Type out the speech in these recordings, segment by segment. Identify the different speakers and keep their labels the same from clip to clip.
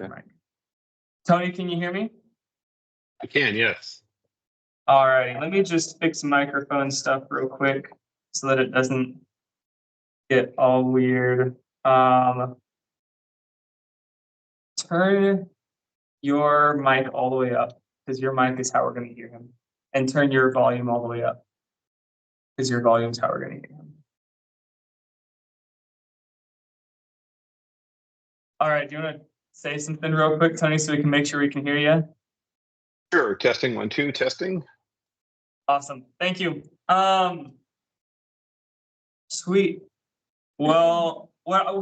Speaker 1: Okay.
Speaker 2: Right. Tony, can you hear me?
Speaker 3: I can, yes.
Speaker 2: All right, let me just fix microphone stuff real quick so that it doesn't get all weird. Turn your mic all the way up because your mic is how we're going to hear him. And turn your volume all the way up because your volume is how we're going to hear him. All right, do you want to say something real quick, Tony, so we can make sure we can hear you?
Speaker 3: Sure, testing 1, 2, testing.
Speaker 2: Awesome, thank you. Sweet. Well,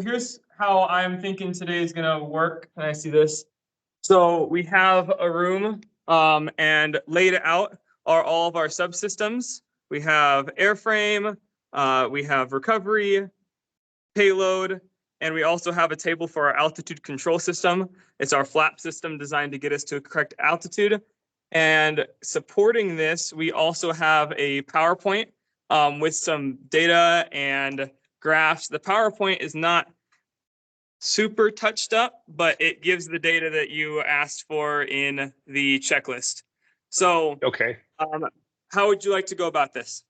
Speaker 2: here's how I'm thinking today is going to work. Can I see this? So we have a room, and laid out are all of our subsystems. We have airframe, we have recovery, payload, and we also have a table for our altitude control system. It's our flap system designed to get us to a correct altitude. And supporting this, we also have a PowerPoint with some data and graphs. The PowerPoint is not super touched up, but it gives the data that you asked for in the checklist. So,
Speaker 3: Okay.
Speaker 2: how would you like to go about this?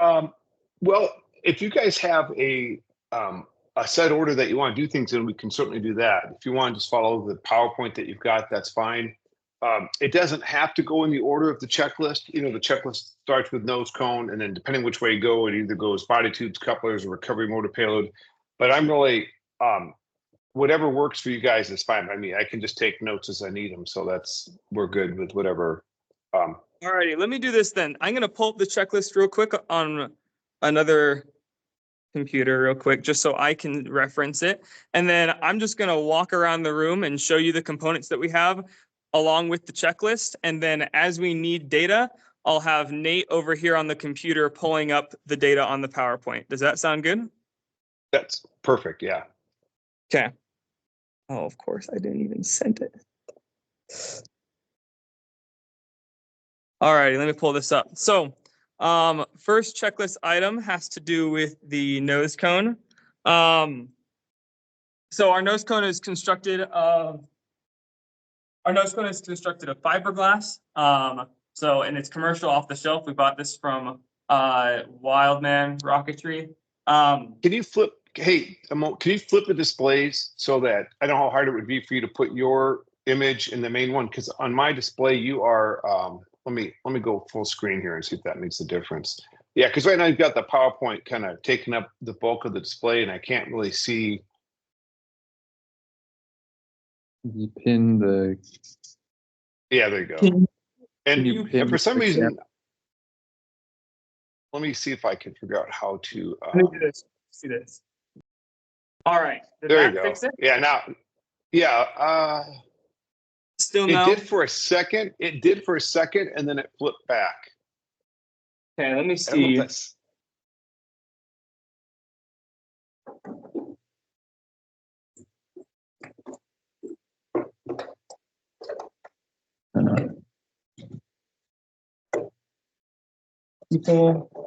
Speaker 3: Well, if you guys have a set order that you want to do things in, we can certainly do that. If you want to just follow the PowerPoint that you've got, that's fine. It doesn't have to go in the order of the checklist. You know, the checklist starts with nose cone, and then depending which way you go, it either goes body tubes, couplers, or recovery motor payload. But I'm really, whatever works for you guys is fine by me. I can just take notes as I need them. So we're good with whatever.
Speaker 2: All righty, let me do this then. I'm going to pull up the checklist real quick on another computer real quick, just so I can reference it. And then I'm just going to walk around the room and show you the components that we have along with the checklist. And then as we need data, I'll have Nate over here on the computer pulling up the data on the PowerPoint. Does that sound good?
Speaker 3: That's perfect. Yeah.
Speaker 2: Okay. Oh, of course, I didn't even send it. All righty, let me pull this up. So first checklist item has to do with the nose cone. So our nose cone is constructed of fiberglass. And it's commercial off the shelf. We bought this from Wildman Rocketry.
Speaker 3: Can you flip? Hey, can you flip the displays so that I know how hard it would be for you to put your image in the main one? Because on my display, you are. Let me go full screen here and see if that makes a difference. Yeah, because right now you've got the PowerPoint kind of taking up the bulk of the display, and I can't really see.
Speaker 1: You pin the.
Speaker 3: Yeah, there you go. And for some reason, let me see if I can figure out how to.
Speaker 2: Let me do this. See this. All right.
Speaker 3: There you go.
Speaker 2: Fix it?
Speaker 3: Yeah. Now. Yeah.
Speaker 2: Still no.
Speaker 3: It did for a second. It did for a second, and then it flipped back.
Speaker 2: Okay. Let me see.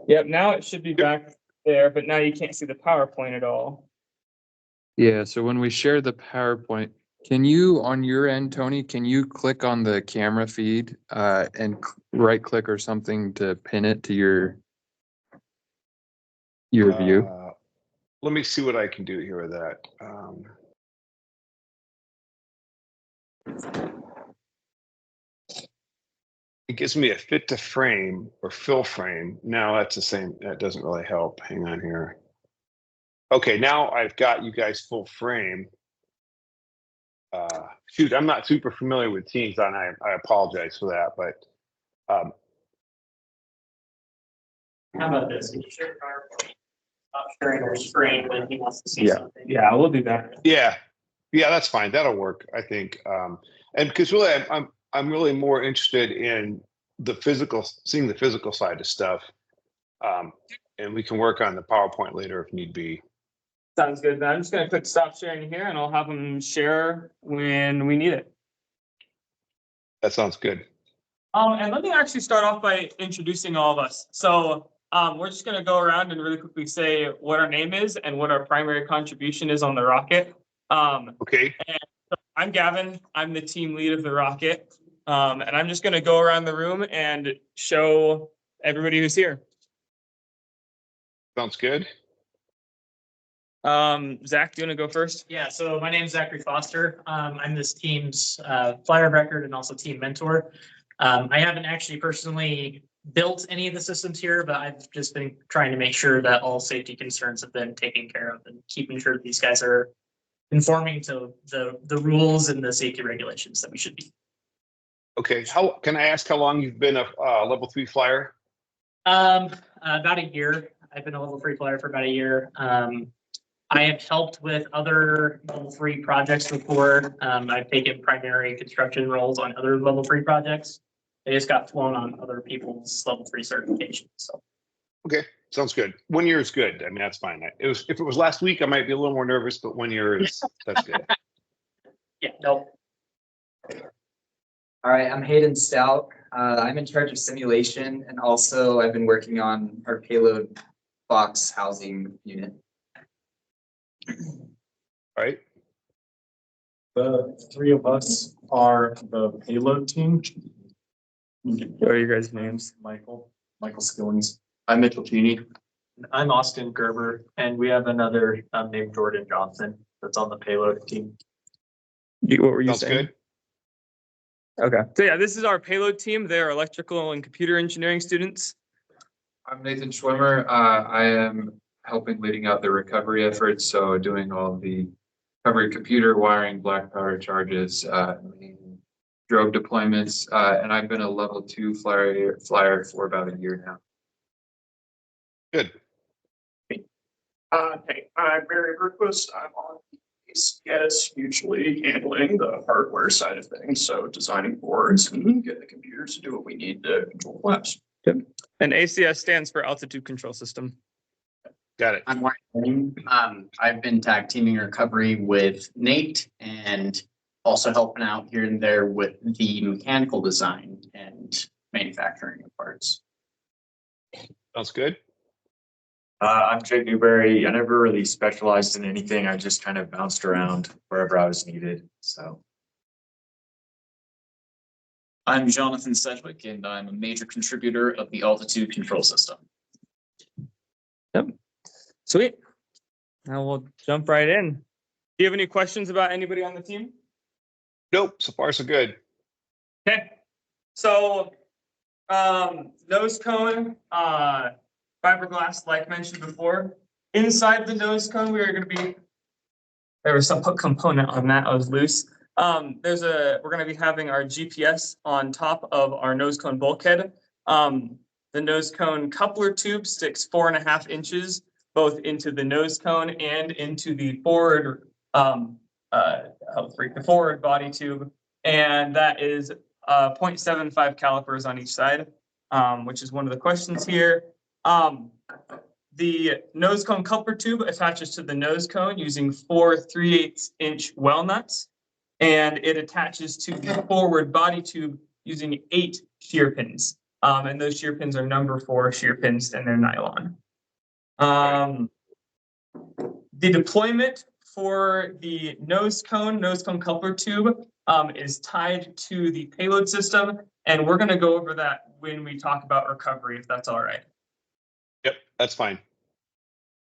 Speaker 2: Yep, now it should be back there, but now you can't see the PowerPoint at all.
Speaker 1: Yeah, so when we share the PowerPoint, can you, on your end, Tony, can you click on the camera feed and right click or something to pin it to your view?
Speaker 3: Let me see what I can do here with that. It gives me a fit to frame or fill frame. Now that's the same. That doesn't really help. Hang on here. Okay, now I've got you guys full frame. Shoot, I'm not super familiar with Teams, and I apologize for that. But
Speaker 2: how about this? Can you share PowerPoint? Stop sharing our screen when he wants to see something. Yeah, we'll do that.
Speaker 3: Yeah, that's fine. That'll work, I think. And because really, I'm really more interested in seeing the physical side of stuff. And we can work on the PowerPoint later if need be.
Speaker 2: Sounds good. I'm just going to click stop sharing here, and I'll have them share when we need it.
Speaker 3: That sounds good.
Speaker 2: And let me actually start off by introducing all of us. So we're just going to go around and really quickly say what our name is and what our primary contribution is on the rocket.
Speaker 3: Okay.
Speaker 2: And I'm Gavin. I'm the team lead of the rocket. And I'm just going to go around the room and show everybody who's here.
Speaker 3: Sounds good.
Speaker 2: Zach, do you want to go first?
Speaker 4: Yeah, so my name is Zachary Foster. I'm this team's flyer of record and also team mentor. I haven't actually personally built any of the systems here, but I've just been trying to make sure that all safety concerns have been taken care of and keeping sure that these guys are conforming to the rules and the safety regulations that we should be.
Speaker 3: Okay, how can I ask how long you've been a level 3 flyer?
Speaker 4: About a year. I've been a level 3 flyer for about a year. I have helped with other level 3 projects before. I've taken primary construction roles on other level 3 projects. They just got flown on other people's level 3 certifications. So.
Speaker 3: Okay, sounds good. 1 year is good. I mean, that's fine. If it was last week, I might be a little more nervous, but 1 year is that's good.
Speaker 4: Yeah, no.
Speaker 5: All right, I'm Hayden Stout. I'm in charge of simulation, and also I've been working on our payload box housing unit.
Speaker 3: All right.
Speaker 6: The three of us are the payload team.
Speaker 2: What are your guys' names?
Speaker 6: Michael Skillings. I'm Mitchell Cheney. I'm Austin Gerber, and we have another named Jordan Johnson that's on the payload team.
Speaker 2: What were you
Speaker 3: Sounds
Speaker 2: saying?
Speaker 3: good.
Speaker 2: Okay. So yeah, this is our payload team. They're electrical and computer engineering students.
Speaker 1: I'm Nathan Schwimmer. I am helping leading out the recovery efforts. So doing all the recovery computer wiring, black powder charges, drogue deployments, and I've been a level 2 flyer for about a year now.
Speaker 3: Good.
Speaker 6: Hey, I'm Barry Berquist. I'm on ACS, usually handling the hardware side of things. So designing boards and getting the computers to do what we need to control flaps.
Speaker 2: And ACS stands for Altitude Control System.
Speaker 3: Got it.
Speaker 7: I'm Ryan. I've been tag teaming recovery with Nate and also helping out here and there with the mechanical design and manufacturing of parts.
Speaker 3: Sounds good.
Speaker 6: I'm Jake Newberry. I never really specialized in anything. I just kind of bounced around wherever I was needed. So
Speaker 7: I'm Jonathan Sedgwick, and I'm a major contributor of the altitude control system.
Speaker 2: Sweet. Now we'll jump right in. Do you have any questions about anybody on the team?
Speaker 3: Nope. So far, so good.
Speaker 2: Okay. So nose cone, fiberglass, like mentioned before. Inside the nose cone, we are going to be, there was some component on that, I was loose. We're going to be having our GPS on top of our nose cone bulkhead. The nose cone coupler tube sticks 4.5 inches both into the nose cone and into the forward forward body tube, and that is 0.75 calipers on each side, which is one of the questions here. The nose cone coupler tube attaches to the nose cone using 4 3/8-inch well nuts, and it attaches to the forward body tube using 8 shear pins. And those shear pins are number 4 shear pins, and they're nylon. The deployment for the nose cone coupler tube is tied to the payload system, and we're going to go over that when we talk about recovery, if that's all right.
Speaker 3: Yep, that's fine.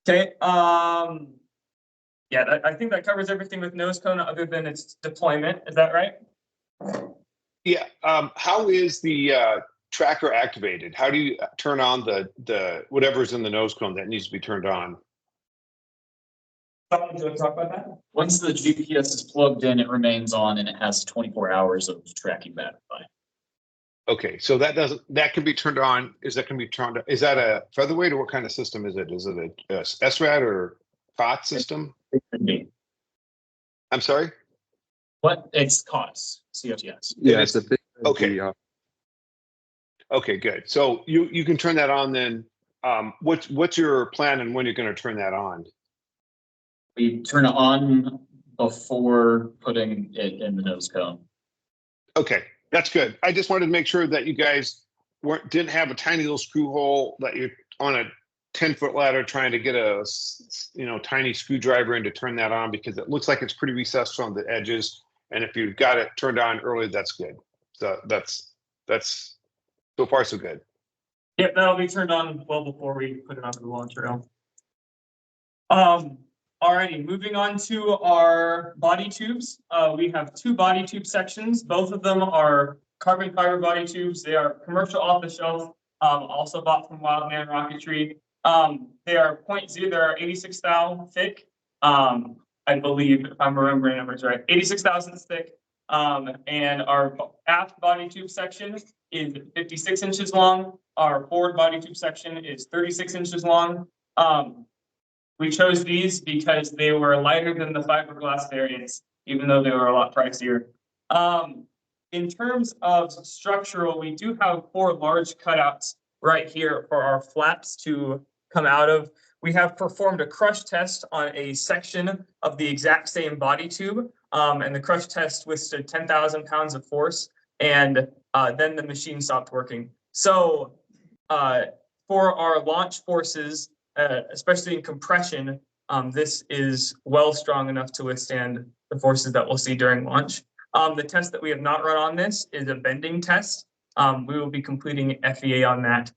Speaker 2: Okay. Yeah, I think that covers everything with nose cone other than its deployment. Is that right?
Speaker 3: Yeah. How is the tracker activated? How do you turn on the whatever's in the nose cone that needs to be turned on?
Speaker 2: Someone want to talk about that?
Speaker 7: Once the GPS is plugged in, it remains on and it has 24 hours of tracking battery life.
Speaker 3: Okay, so that can be turned on. Is that a featherweight or what kind of system is it? Is it a SRAD or COTS system? I'm sorry?
Speaker 7: What? It's COTS, COTS.
Speaker 1: Yeah,
Speaker 3: It
Speaker 1: it's a big.
Speaker 3: Okay. Okay, good. So you can turn that on then. What's your plan and when you're going to turn that on?
Speaker 7: We turn it on before putting it in the nose cone.
Speaker 3: Okay, that's good. I just wanted to make sure that you guys didn't have a tiny little screw hole that you're on a 10-foot ladder trying to get a tiny screwdriver in to turn that on, because it looks like it's pretty recessed from the edges. And if you've got it turned on early, that's good. So that's so far so good.
Speaker 2: Yep, that'll be turned on well before we put it onto the launch rail. Alrighty, moving on to our body tubes. We have two body tube sections. Both of them are carbon fiber body tubes. They are commercial off the shelf, also bought from Wildman Rocketry. They are 0.0, they are 86 thou thick. I believe, if I'm remembering numbers right, 86 thousandths thick. And our aft body tube section is 56 inches long. Our forward body tube section is 36 inches long. We chose these because they were lighter than the fiberglass variants, even though they were a lot pricier. In terms of structural, we do have 4 large cutouts right here for our flaps to come out of. We have performed a crush test on a section of the exact same body tube, and the crush test withstood 10,000 pounds of force, and then the machine stopped working. So for our launch forces, especially in compression, this is well strong enough to withstand the forces that we'll see during launch. The test that we have not run on this is a bending test. We will be completing FEA on that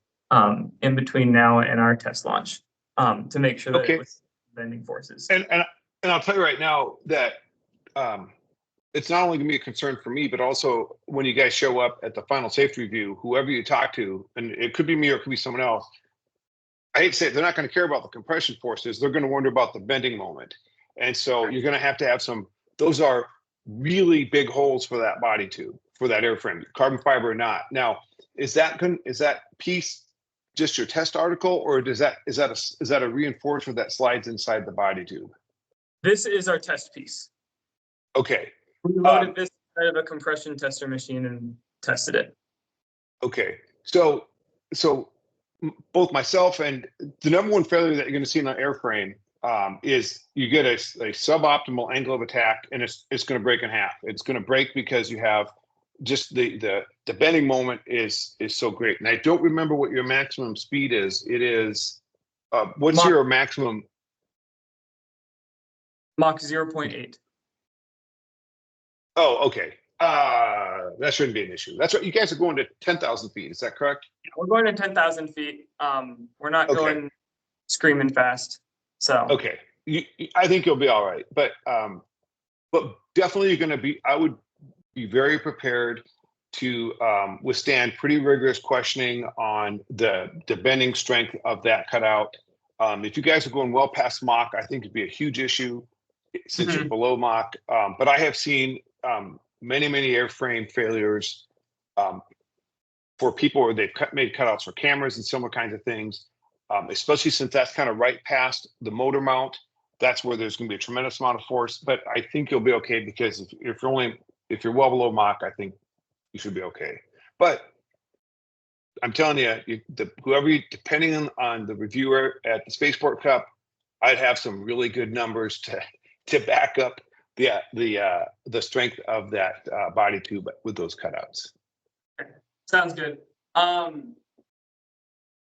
Speaker 2: in between now and our test launch to make sure that it was bending forces.
Speaker 3: And I'll tell you right now that it's not only going to be a concern for me, but also when you guys show up at the final safety review, whoever you talk to, and it could be me or it could be someone else, I hate to say it, they're not going to care about the compression forces. They're going to wonder about the bending moment. And so you're going to have some, those are really big holes for that body tube, for that airframe, carbon fiber or not. Now, is that piece just your test article, or is that a reinforcement that slides inside the body tube?
Speaker 2: This is our test piece.
Speaker 3: Okay.
Speaker 2: We loaded this out of a compression tester machine and tested it.
Speaker 3: Okay. So both myself and the number one failure that you're going to see in an airframe is you get a suboptimal angle of attack, and it's going to break in half. It's going to break because you have just the bending moment is so great. And I don't remember what your maximum speed is. It is what's your maximum?
Speaker 2: Mach 0.8.
Speaker 3: Oh, okay. That shouldn't be an issue. That's right. You guys are going to 10,000 feet. Is that correct?
Speaker 2: We're going to 10,000 feet. We're not going screaming fast. So
Speaker 3: okay, I think you'll be all right. But definitely you're going to be. I would be very prepared to withstand pretty rigorous questioning on the bending strength of that cutout. If you guys are going well past Mach, I think it'd be a huge issue since you're below Mach. But I have seen many airframe failures for people where they've made cutouts for cameras and similar kinds of things, especially since that's kind of right past the motor mount. That's where there's going to be a tremendous amount of force. But I think you'll be okay, because if you're well below Mach, I think you should be okay. But I'm telling you, depending on the reviewer at the Spaceport Cup, I'd have some really good numbers to back up the strength of that body tube with those cutouts.
Speaker 2: sounds good.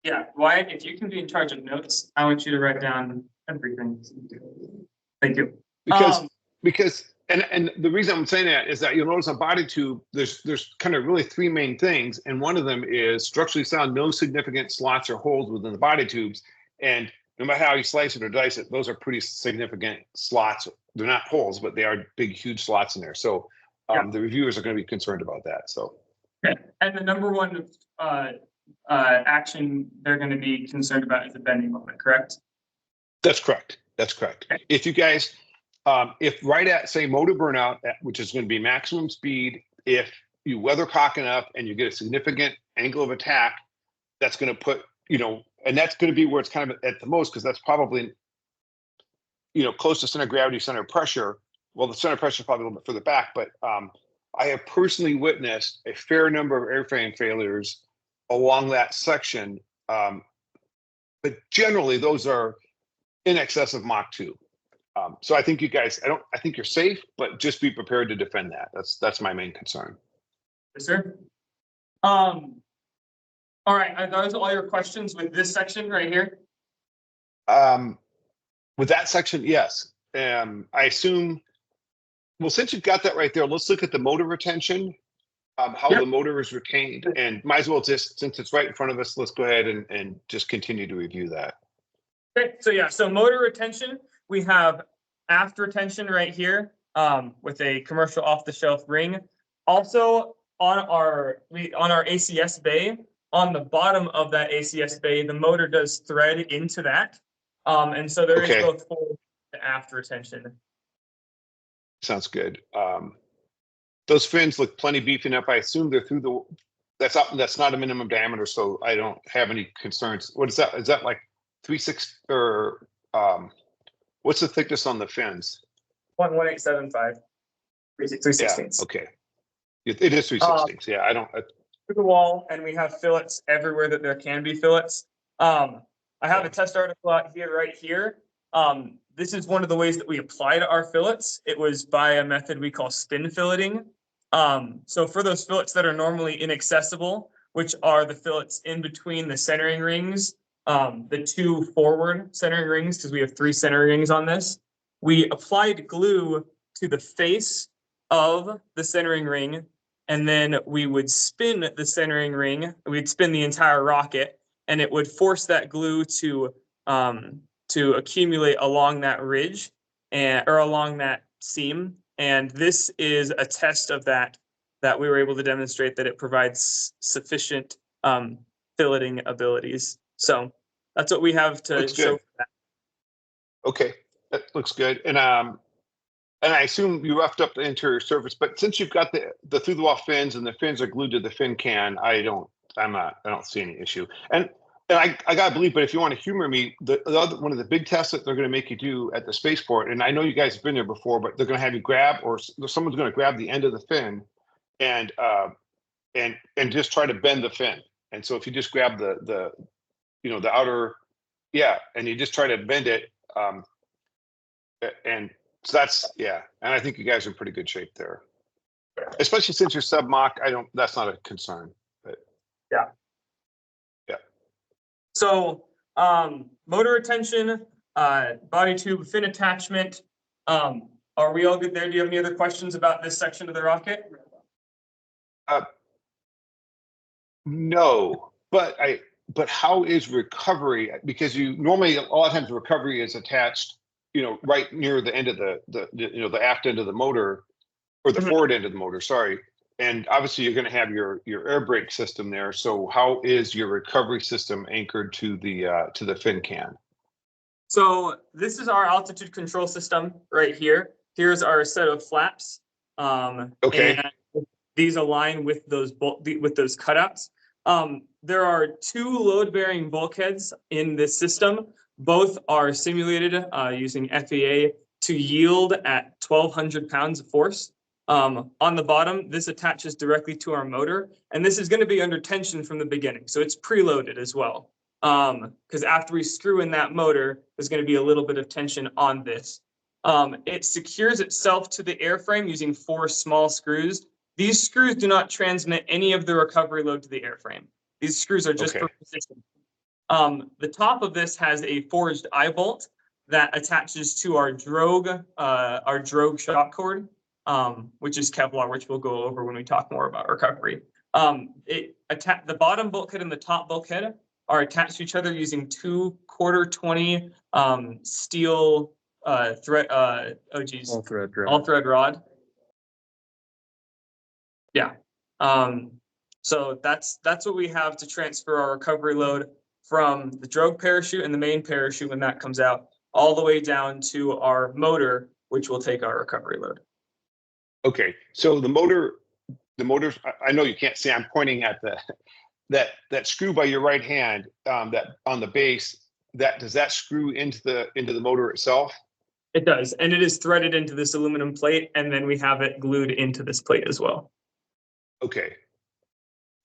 Speaker 2: Yeah, Wyatt, if you can be in charge of notes, I want you to write down everything. Thank you.
Speaker 3: Because and the reason I'm saying that is that you'll notice on body tube, there's kind of really 3 main things, and one of them is structurally sound, no significant slots or holes within the body tubes. And no matter how you slice it or dice it, those are pretty significant slots. They're not holes, but they are big, huge slots in there. So the reviewers are going to be concerned about that. So.
Speaker 2: Okay. And the number one action they're going to be concerned about is the bending moment, correct?
Speaker 3: That's correct. That's correct. Okay. If you guys, if right at, say, motor burnout, which is going to be maximum speed, if you weathercock enough and you get a significant angle of attack, that's going to put, and that's going to be where it's kind of at the most, because that's probably, close to center of gravity, center of pressure. Well, the center of pressure is probably a little bit further back, but I have personally witnessed a fair number of airframe failures along that section. But generally, those are in excess of Mach 2. So I think you guys, I think you're safe, but just be prepared to defend that. That's my main concern.
Speaker 2: Yes, sir. All right, are those all your questions with this section right here?
Speaker 3: With that section, yes. I assume well, since you've got that right there, let's look at the motor retention, how
Speaker 2: Yep.
Speaker 3: the motor is retained, and might as well just, since it's right in front of us, let's go ahead and just continue to review that.
Speaker 2: Okay, so yeah, so motor retention, we have aft retention right here, with a commercial off-the-shelf ring. Also on our ACS bay, on the bottom of that ACS bay, the motor does thread into that. And so there is
Speaker 3: Okay.
Speaker 2: both forward and aft retention.
Speaker 3: Sounds good. Those fins look plenty beefy enough. I assume they're through the, that's not a minimum diameter, so I don't have any concerns. What is that? Is that like 3/6 or what's the thickness on the fins?
Speaker 2: 1.1875. 3/16.
Speaker 3: Okay. It is 3/16. Yeah, I don't.
Speaker 2: To the wall, and we have fillets everywhere that there can be fillets. I have a test article out here, right here. This is one of the ways that we apply to our fillets. It was by a method we call spin filleting. So for those fillets that are normally inaccessible, which are the fillets in between the centering rings, the two forward centering rings, because we have 3 centering rings on this, we applied glue to the face of the centering ring, and then we would spin the centering ring. We'd spin the entire rocket, and it would force that glue to accumulate along that ridge or along that seam. And this is a test of that we were able to demonstrate that it provides sufficient filleting abilities. So that's what we have to
Speaker 3: Looks
Speaker 2: show.
Speaker 3: good. Okay, that looks good. And I assume you roughed up the interior surface, but since you've got the through the wall fins and the fins are glued to the fin can, I don't see any issue. And I gotta believe, but if you want to humor me, the other one of the big tests that they're going to make you do at the spaceport, and I know you guys have been there before, but they're going to have you grab, or someone's going to grab the end of the fin and just try to bend the fin. And so if you just grab the outer, and you just try to bend it, and so that's, and I think you guys are in pretty good shape there, especially since you're sub Mach. That's not a concern. But
Speaker 2: Yeah. So motor retention, body tube, fin attachment. Are we all good there? Do you have any other questions about this section of the rocket?
Speaker 3: No, but how is recovery? Because you normally, a lot of times recovery is attached, right near the end of the aft end of the motor, or the forward end of the motor, sorry. And obviously you're going to have your air brake system there. So how is your recovery system anchored to the fin can?
Speaker 2: So this is our altitude control system right here. Here's our set of flaps.
Speaker 3: Okay.
Speaker 2: And these align with those cutouts. There are 2 load-bearing bulkheads in this system. Both are simulated using FEA to yield at 1,200 pounds of force. On the bottom, this attaches directly to our motor, and this is going to be under tension from the beginning. So it's preloaded as well. Because after we screw in that motor, there's going to be a little bit of tension on this. It secures itself to the airframe using 4 small screws. These screws do not transmit any of the recovery load to the airframe. These screws are just for position. The top of this has a forged eye bolt that attaches to our drogue shock cord, which is Kevlar, which we'll go over when we talk more about recovery. The bottom bulkhead and the top bulkhead are attached to each other using 2 1/4-20 steel thread. All thread rod. Yeah. So that's what we have to transfer our recovery load from the drogue parachute and the main parachute when that comes out, all the way down to our motor, which will take our recovery load.
Speaker 3: Okay, so the motors, I know you can't see, I'm pointing at that screw by your right hand, that on the base, does that screw into the motor itself?
Speaker 2: It does, and it is threaded into this aluminum plate, and then we have it glued into this plate as well.
Speaker 3: Okay.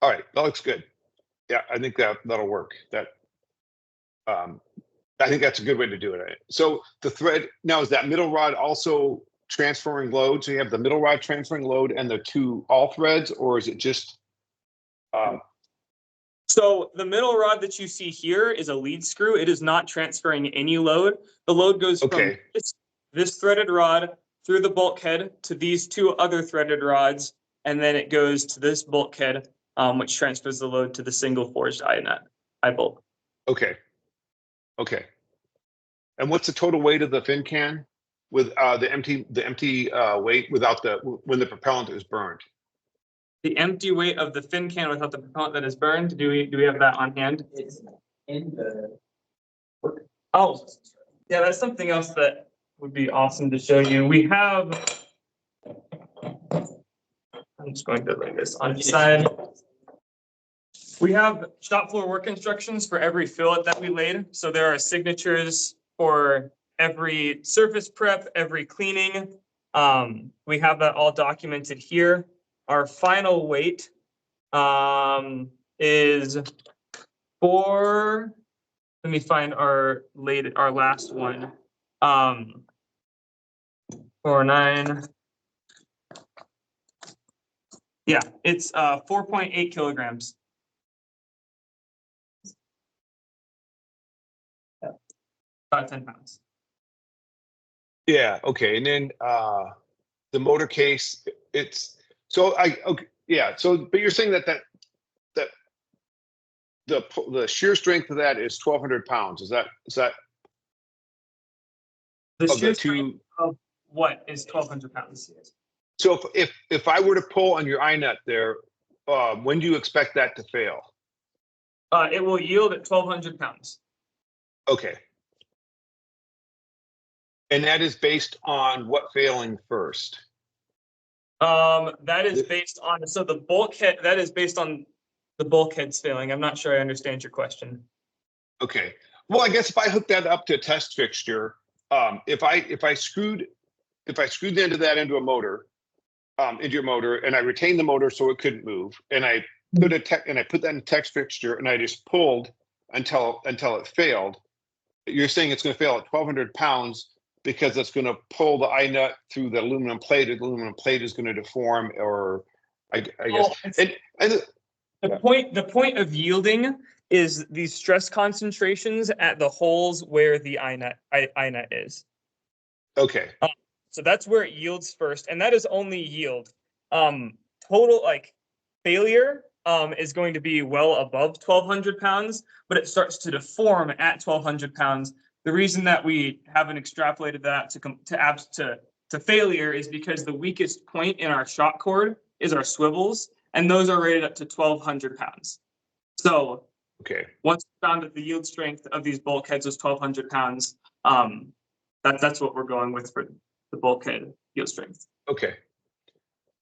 Speaker 3: All right, that looks good. Yeah, I think that'll work. I think that's a good way to do it. So the thread, now is that middle rod also transferring load? So you have the middle rod transferring load and the 2 all threads, or is it just?
Speaker 2: So the middle rod that you see here is a lead screw. It is not transferring any load. The load goes from this threaded rod through the bulkhead to these two other threaded rods, and then it goes to this bulkhead, which transfers the load to the single forged eye bolt.
Speaker 3: Okay. Okay. And what's the total weight of the fin can with the empty weight without when the propellant is burned?
Speaker 2: The empty weight of the fin can without the propellant that is burned. Do we have that on hand?
Speaker 5: It's in the.
Speaker 2: Oh, yeah, that's something else that would be awesome to show you. We have. I'm just going to lay this on the side. We have shop floor work instructions for every fillet that we laid. So there are signatures for every surface prep, every cleaning. We have that all documented here. Our final weight is let me find our last one. 49. Yeah, it's 4.8 kilograms. Yeah, about 10 pounds.
Speaker 3: Yeah. Okay. And then the motor case, it's okay. Yeah. So, but you're saying that the shear strength of that is 1,200 pounds. Is that
Speaker 2: The
Speaker 3: of
Speaker 2: shear
Speaker 3: the
Speaker 2: strength
Speaker 3: two?
Speaker 2: of what is 1,200 pounds?
Speaker 3: So if I were to pull on your eye nut there, when do you expect that to fail?
Speaker 2: It will yield at 1,200 pounds.
Speaker 3: Okay. And that is based on what failing first?
Speaker 2: That is based on, so the bulkhead, that is based on the bulkheads failing. I'm not sure I understand your question.
Speaker 3: Okay. Well, I guess if I hook that up to a test fixture, if I screwed the end of that into a motor, into your motor, and I retained the motor so it couldn't move, and I put that in a test fixture, and I just pulled until it failed. You're saying it's going to fail at 1,200 pounds because it's going to pull the eye nut through the aluminum plate. The aluminum plate is going to deform, or I guess.
Speaker 2: The point of yielding is these stress concentrations at the holes where the eye nut is.
Speaker 3: Okay.
Speaker 2: So that's where it yields first, and that is only yield. Total failure is going to be well above 1,200 pounds, but it starts to deform at 1,200 pounds. The reason that we haven't extrapolated that to failure is because the weakest point in our shock cord is our swivels, and those are rated up to 1,200 pounds. So
Speaker 3: okay,
Speaker 2: once we found that the yield strength of these bulkheads was 1,200 pounds, that's what we're going with for the bulkhead yield strength.
Speaker 3: Okay.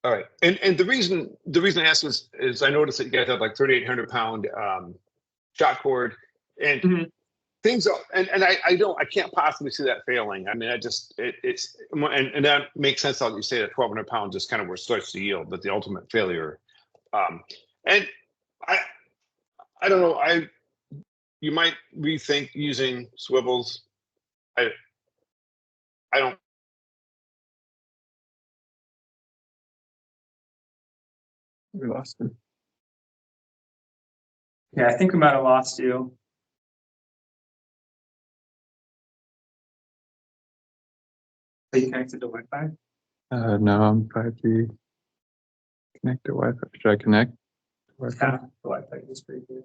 Speaker 3: All right. And the reason I asked is I noticed that you guys have like 3,800 pound shock cord and things, and I can't possibly see that failing. I mean, it's and that makes sense how you say that 1,200 pounds is kind of where it starts to yield, but the ultimate failure. And I don't know, you might rethink using swivels. I don't.
Speaker 2: We lost him. Yeah, I think we might have lost you. Are you connected to Wi-Fi?
Speaker 1: No, I'm 5G. Connect to Wi-Fi. Should I connect? Wi-Fi?
Speaker 2: Yeah, the Wi-Fi is pretty good.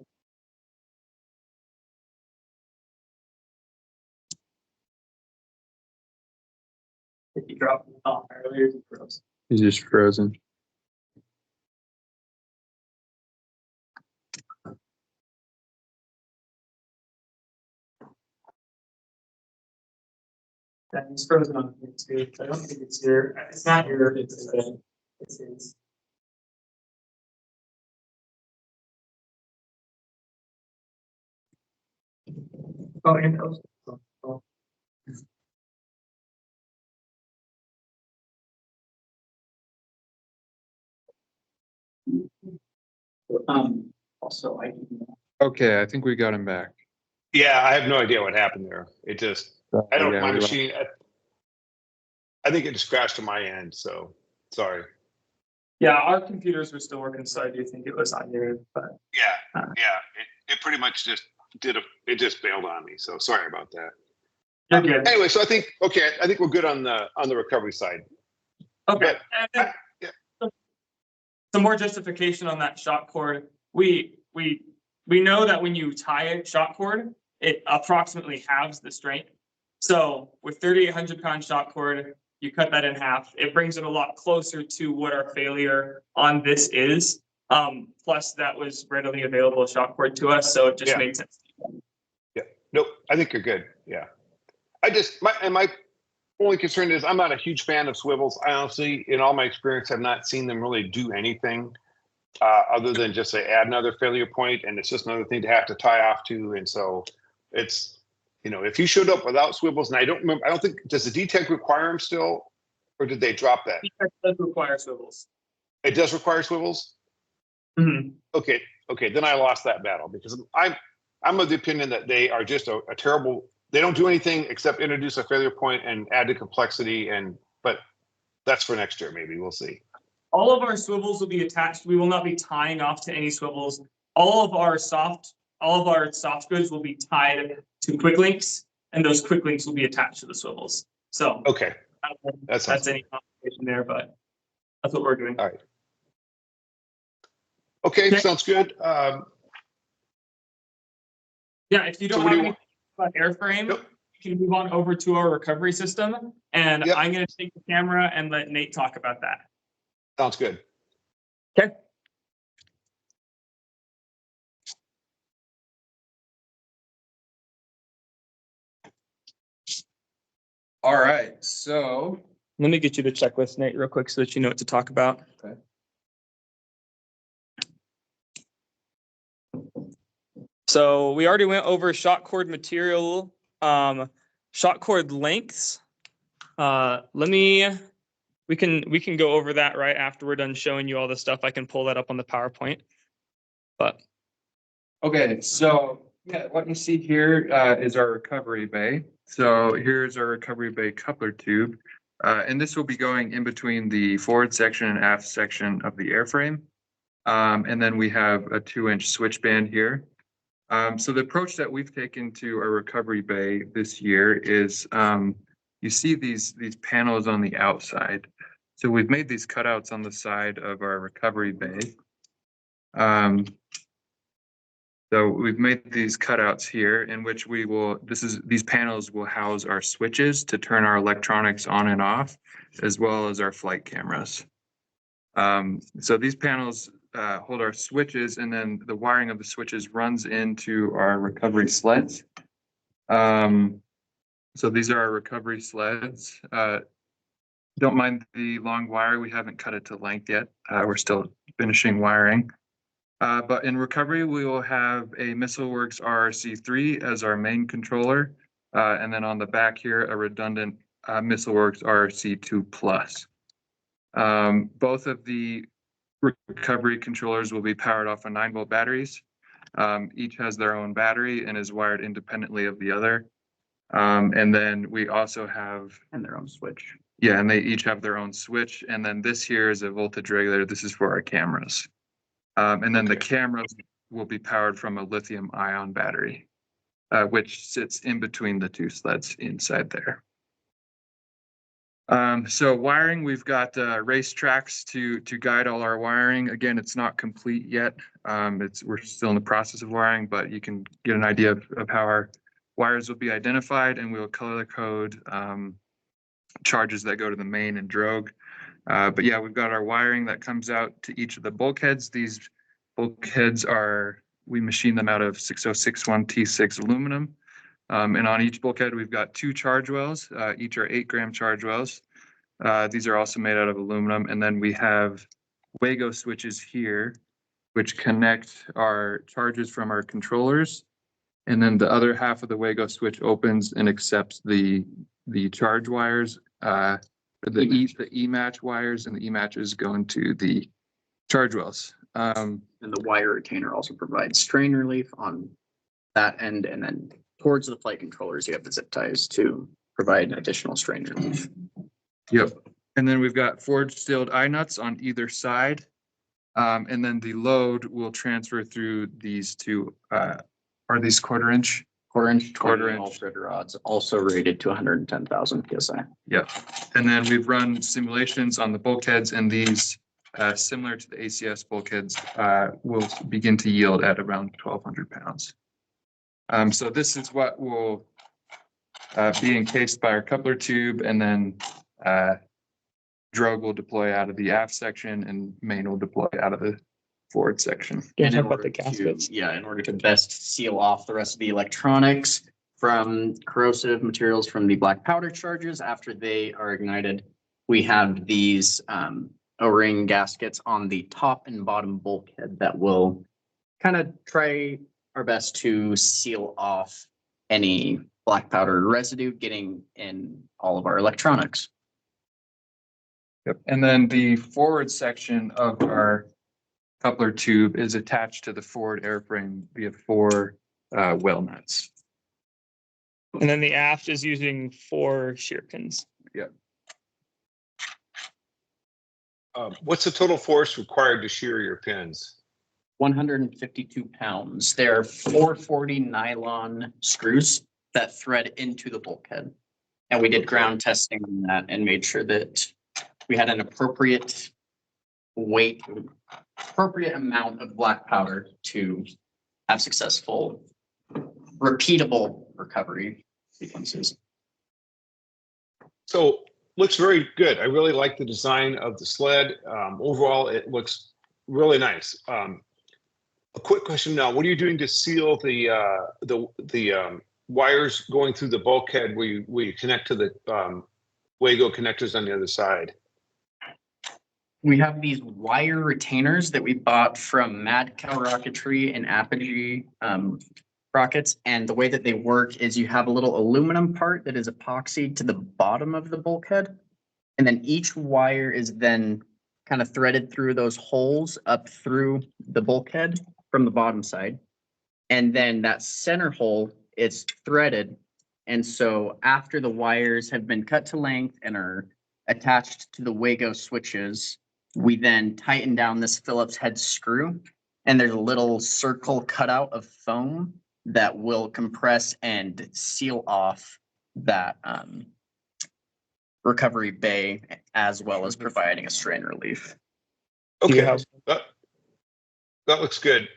Speaker 2: If you dropped the off earlier, you froze.
Speaker 1: He's just frozen.
Speaker 2: Yeah, he's frozen on here too. I don't think it's your. It's not your. It's his. Oh, and oh.
Speaker 7: Also,
Speaker 1: Okay, I think we got him back.
Speaker 3: Yeah, I have no idea what happened there. It just, I don't,
Speaker 1: Yeah,
Speaker 3: my
Speaker 1: we
Speaker 3: machine, I think it just crashed on my end, so sorry.
Speaker 2: Yeah, our computers were still working, so I do think it was on your. But
Speaker 3: Yeah, it pretty much just it just bailed on me, so sorry about that.
Speaker 2: You're good.
Speaker 3: Anyway, so I think we're good on the recovery side.
Speaker 2: Okay.
Speaker 3: But
Speaker 2: And then some more justification on that shock cord. We know that when you tie a shock cord, it approximately halves the strength. So with 3,800-pound shock cord, you cut that in half. It brings it a lot closer to what our failure on this is. Plus, that was readily available shock cord to us, so it just made sense.
Speaker 3: Yeah. Nope. I think you're good. Yeah. My only concern is I'm not a huge fan of swivels. I honestly, in all my experience, have not seen them really do anything other than just say add another failure point, and it's just another thing to have to tie off to. And so it's, if you showed up without swivels, and I don't think, does the DTEC require them still, or did they drop that?
Speaker 2: It does require swivels.
Speaker 3: It does require swivels?
Speaker 2: Mm-hmm.
Speaker 3: Okay, then I lost that battle because I'm of the opinion that they are just a terrible. They don't do anything except introduce a failure point and add to complexity. But that's for next year. Maybe we'll see.
Speaker 2: All of our swivels will be attached. We will not be tying off to any swivels. All of our soft goods will be tied to quick links, and those quick links will be attached to the swivels. So
Speaker 3: okay,
Speaker 2: that's any complication there, but that's what we're doing.
Speaker 3: All right. Okay. Sounds good.
Speaker 2: Yeah, if you don't have anything about airframe, you can move on over to our recovery system, and I'm going to take the camera and let Nate talk about that.
Speaker 3: Sounds good.
Speaker 2: Okay.
Speaker 1: All right, so
Speaker 2: Let me get you the checklist, Nate, real quick so that you know what to talk about.
Speaker 1: Okay.
Speaker 2: So we already went over shock cord material, shock cord lengths. We can go over that right after we're done showing you all the stuff. I can pull that up on the PowerPoint. But
Speaker 1: okay, so what you see here is our recovery bay. So here's our recovery bay coupler tube, and this will be going in between the forward section and aft section of the airframe. And then we have a 2-inch switch band here. So the approach that we've taken to our recovery bay this year is, you see these panels on the outside. So we've made these cutouts on the side of our recovery bay. So we've made these cutouts here in which these panels will house our switches to turn our electronics on and off, as well as our flight cameras. So these panels hold our switches, and then the wiring of the switches runs into our recovery sleds. So these are our recovery sleds. Don't mind the long wire. We haven't cut it to length yet. We're still finishing wiring. But in recovery, we will have a MissileWorks RRC3 as our main controller. And then on the back here, a redundant MissileWorks RRC2 Plus. Both of the recovery controllers will be powered off of 9-volt batteries. Each has their own battery and is wired independently of the other. And then we also have
Speaker 7: And their own switch.
Speaker 1: Yeah, and they each have their own switch. And then this here is a voltage regulator. This is for our cameras. And then the cameras will be powered from a lithium ion battery, which sits in between the two sleds inside there. So wiring, we've got race tracks to guide all our wiring. Again, it's not complete yet. We're still in the process of wiring, but you can get an idea of how our wires will be identified, and we'll color code charges that go to the main and drogue. But yeah, we've got our wiring that comes out to each of the bulkheads. These bulkheads we machine them out of 6061 T6 aluminum. And on each bulkhead, we've got 2 charge wells. Each are 8-gram charge wells. These are also made out of aluminum. And then we have Wago switches here, which connect our charges from our controllers. And then the other half of the Wago switch opens and accepts the charge wires, the E-match wires, and the E-matches go into the charge wells.
Speaker 7: And the wire retainer also provides strain relief on that end, and then towards the flight controllers, you have the zip ties to provide additional strain relief.
Speaker 1: Yep. And then we've got forged sealed eye nuts on either side. And then the load will transfer through these 2, these 1/4-inch
Speaker 7: Quarter-inch,
Speaker 1: Quarter
Speaker 7: 20 all
Speaker 1: inch.
Speaker 7: thread rods, also rated to 110,000 PSI.
Speaker 1: Yep. And then we've run simulations on the bulkheads, and these, similar to the ACS bulkheads, will begin to yield at around 1,200 pounds. So this is what will be encased by our coupler tube, and then drogue will deploy out of the aft section, and main will deploy out of the forward section.
Speaker 2: Can
Speaker 7: And
Speaker 2: you
Speaker 7: in
Speaker 2: talk about the
Speaker 7: order to-
Speaker 2: gaskets?
Speaker 7: Yeah, in order to best seal off the rest of the electronics from corrosive materials from the black powder charges after they are ignited, we have these O-ring gaskets on the top and bottom bulkhead that will kind of try our best to seal off any black powder residue getting in all of our electronics.
Speaker 1: Yep. And then the forward section of our coupler tube is attached to the forward airframe via 4 well nuts.
Speaker 2: And then the aft is using 4 shear pins.
Speaker 3: What's the total force required to shear your pins?
Speaker 7: 152 pounds. They're 440 nylon screws that thread into the bulkhead. And we did ground testing on that and made sure that we had an appropriate weight, appropriate amount of black powder to have successful, repeatable recovery sequences.
Speaker 3: So looks very good. I really like the design of the sled. Overall, it looks really nice. A quick question now: what are you doing to seal the wires going through the bulkhead where you connect to the Wago connectors on the other side?
Speaker 7: We have these wire retainers that we bought from Mad Cow Rocketry and Apogee rockets. And the way that they work is you have a little aluminum part that is epoxied to the bottom of the bulkhead. And then each wire is then kind of threaded through those holes up through the bulkhead from the bottom side. And then that center hole is threaded. And so after the wires have been cut to length and are attached to the Wago switches, we then tighten down this Phillips head screw, and there's a little circle cutout of foam that will compress and seal off that recovery bay, as well as providing a strain relief.
Speaker 2: Do you
Speaker 3: Okay,
Speaker 2: have-
Speaker 3: that looks good.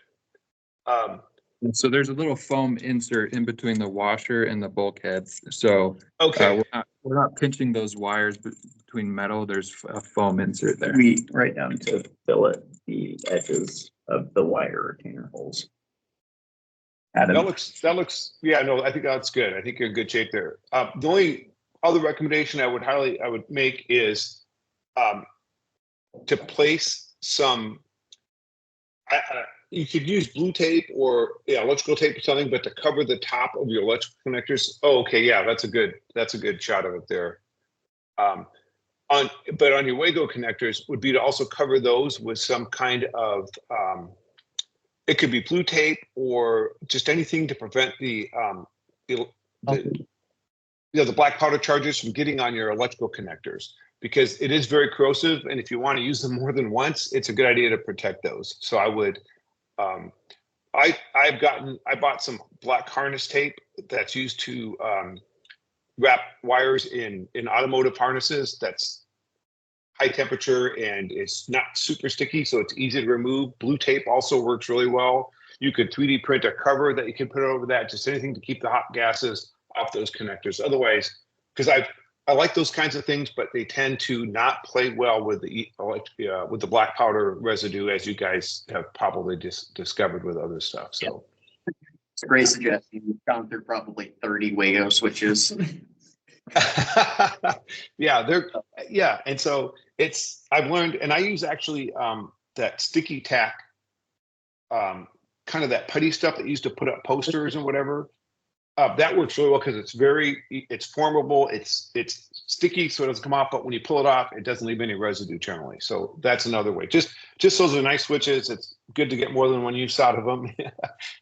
Speaker 1: So there's a little foam insert in between the washer and the bulkheads. So
Speaker 3: Okay,
Speaker 1: we're not pinching those wires between metal. There's a foam insert there.
Speaker 7: We right down to fillet the edges of the wire retainer holes.
Speaker 3: that looks, yeah, no, I think that's good. I think you're in good shape there. The only other recommendation I would make is to place some, you could use blue tape or electrical tape or something, but to cover the top of your electrical connectors. Oh, okay, yeah, that's a good shot of it there. But on your Wago connectors would be to also cover those with some kind of it could be blue tape or just anything to prevent the black powder charges from getting on your electrical connectors, because it is very corrosive, and if you want to use them more than once, it's a good idea to protect those. So I would I bought some black harness tape that's used to wrap wires in automotive harnesses. That's high temperature and it's not super sticky, so it's easy to remove. Blue tape also works really well. You could 3D print a cover that you can put over that, just anything to keep the hot gases off those connectors. Otherwise, because I like those kinds of things, but they tend to not play well with the black powder residue, as you guys have probably discovered with other stuff. So
Speaker 7: It's a great suggestion. We've gone through probably 30 Wago switches.
Speaker 3: yeah, and so I've learned, and I use actually that sticky tack, kind of that putty stuff that used to put up posters and whatever. That works really well because it's formable, it's sticky, so it doesn't come off, but when you pull it off, it doesn't leave any residue generally. So that's another way. Just those are nice switches. It's good to get more than one use out of them.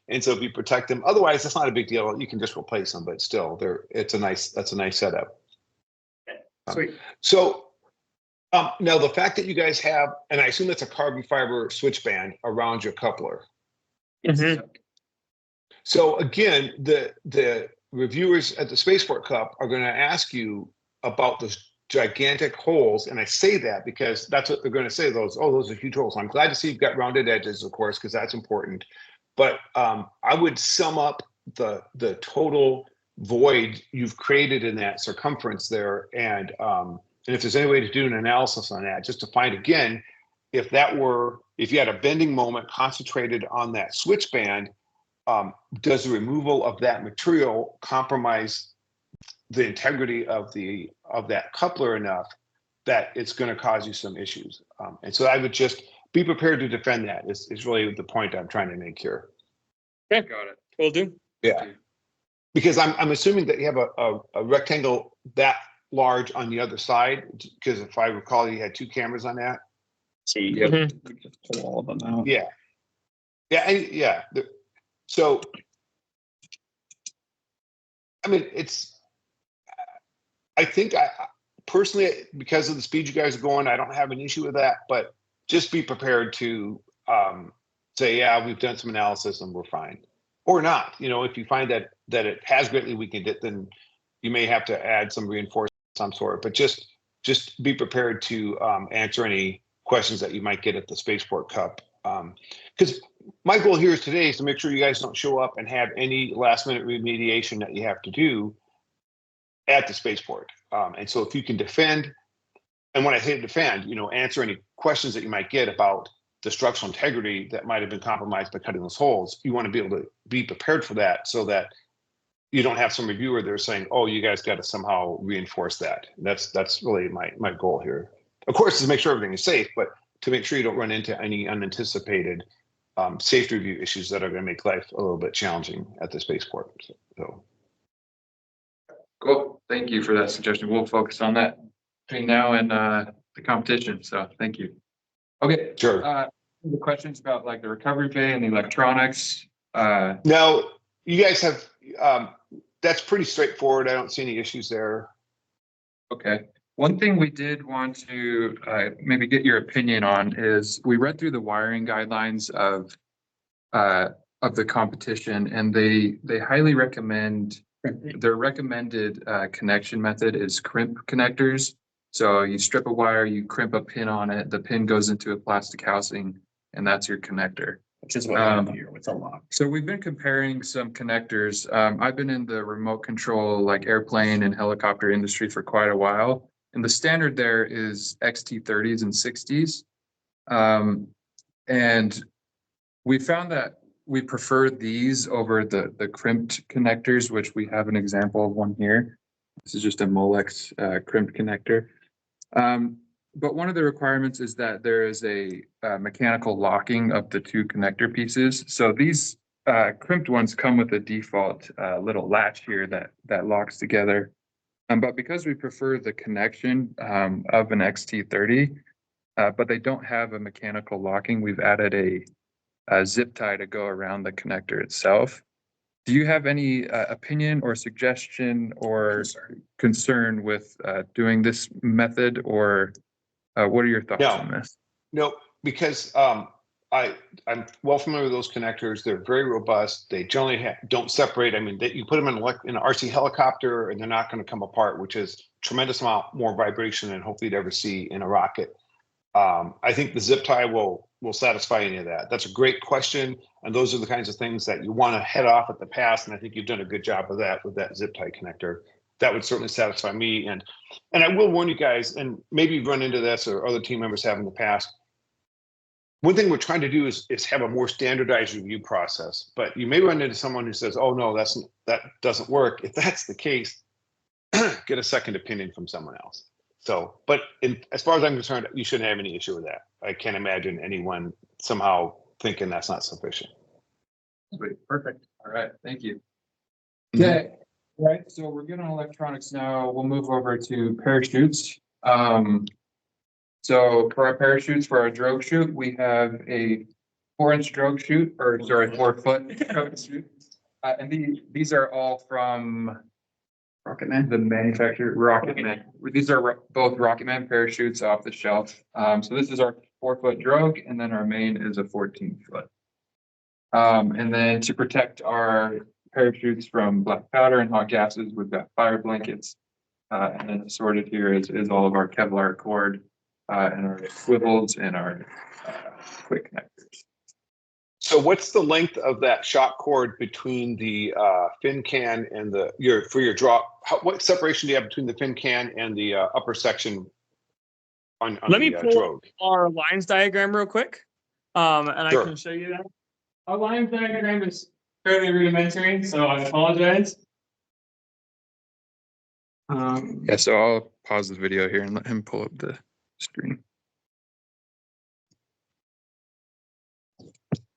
Speaker 3: And so if you protect them, otherwise it's not a big deal. You can just replace them, but still that's a nice setup.
Speaker 7: Sweet.
Speaker 3: So now the fact that you guys have, and I assume it's a carbon fiber switch band around your coupler.
Speaker 2: Mhm.
Speaker 3: So again, the reviewers at the Spaceport Cup are going to ask you about those gigantic holes, and I say that because that's what they're going to say. Those are huge holes. I'm glad to see you've got rounded edges, of course, because that's important. But I would sum up the total void you've created in that circumference there, and if there's any way to do an analysis on that, just to find again, if you had a bending moment concentrated on that switch band, does the removal of that material compromise the integrity of that coupler enough that it's going to cause you some issues? And so I would just be prepared to defend that is really the point I'm trying to make here.
Speaker 2: Okay, got it. Will do.
Speaker 3: Yeah. Because I'm assuming that you have a rectangle that large on the other side, because if I recall, you had 2 cameras on that.
Speaker 7: See,
Speaker 2: Yep.
Speaker 7: just pull all of them out.
Speaker 3: Yeah. Yeah. So, I mean, I think I personally, because of the speed you guys are going, I don't have an issue with that, but just be prepared to say, yeah, we've done some analysis and we're fine. Or not, if you find that it has greatly weakened it, then you may have to add some reinforcement of some sort, but just be prepared to answer any questions that you might get at the Spaceport Cup. Because my goal here today is to make sure you guys don't show up and have any last minute remediation that you have to do at the Spaceport. And so if you can defend, and when I say defend, answer any questions that you might get about the structural integrity that might have been compromised by cutting those holes, you want to be able to be prepared for that so that you don't have some reviewer there saying, oh, you guys got to somehow reinforce that. That's really my goal here. Of course, to make sure everything is safe, but to make sure you don't run into any unanticipated safety review issues that are going to make life a little bit challenging at the Spaceport. So.
Speaker 1: Cool. Thank you for that suggestion. We'll focus on that between now and the competition. So thank you. Okay.
Speaker 3: Sure.
Speaker 1: The questions about like the recovery bay and the electronics.
Speaker 3: Now, you guys have, that's pretty straightforward. I don't see any issues there.
Speaker 1: Okay. One thing we did want to maybe get your opinion on is we read through the wiring guidelines of the competition, and they highly recommend their recommended connection method is crimp connectors. So you strip a wire, you crimp a pin on it, the pin goes into a plastic housing, and that's your connector.
Speaker 7: Which is what I have here with a lock.
Speaker 1: So we've been comparing some connectors. I've been in the remote control, like airplane and helicopter industry for quite a while. And the standard there is XT30s and 60s. And we found that we prefer these over the crimped connectors, which we have an example of one here. This is just a Molex crimped connector. But one of the requirements is that there is a mechanical locking of the 2 connector pieces. So these crimped ones come with a default little latch here that locks together. But because we prefer the connection of an XT30, but they don't have a mechanical locking, we've added a zip tie to go around the connector itself. Do you have any opinion or suggestion or concern with doing this method, or what are your thoughts on this?
Speaker 3: No, because I'm well familiar with those connectors. They're very robust. They generally don't separate. I mean, you put them in an RC helicopter and they're not going to come apart, which is tremendous amount more vibration than hopefully you'd ever see in a rocket. I think the zip tie will satisfy any of that. That's a great question. And those are the kinds of things that you want to head off at the pass. And I think you've done a good job of that with that zip tie connector. That would certainly satisfy me. And I will warn you guys, and maybe you've run into this or other team members have in the past. One thing we're trying to do is have a more standardized review process, but you may run into someone who says, oh no, that doesn't work. If that's the case, get a second opinion from someone else. So, but as far as I'm concerned, you shouldn't have any issue with that. I can't imagine anyone somehow thinking that's not sufficient.
Speaker 1: Sweet. Perfect. All right. Thank you. Okay. All right. So we're good on electronics now. We'll move over to parachutes. So for our parachutes, for our drogue chute, we have a 4-inch drogue chute, or sorry, 4-foot drogue chute. And these are all from
Speaker 7: Rocketman.
Speaker 1: the manufacturer, Rocketman. These are both Rocketman parachutes off the shelf. So this is our 4-foot drogue, and then our main is a 14-foot. And then to protect our parachutes from black powder and hot gases, we've got fire blankets. And then assorted here is all of our Kevlar cord, and our swivels and our quick connectors.
Speaker 3: So what's the length of that shock cord between the fin can and for your drop? What separation do you have between the fin can and the upper section on
Speaker 2: Let me
Speaker 3: the
Speaker 2: pull
Speaker 3: drogue?
Speaker 2: our lines diagram real quick. And
Speaker 3: Sure.
Speaker 2: I can show you that. Our lines diagram is fairly rudimentary, so I apologize.
Speaker 1: Yeah, so I'll pause the video here and let him pull up the screen.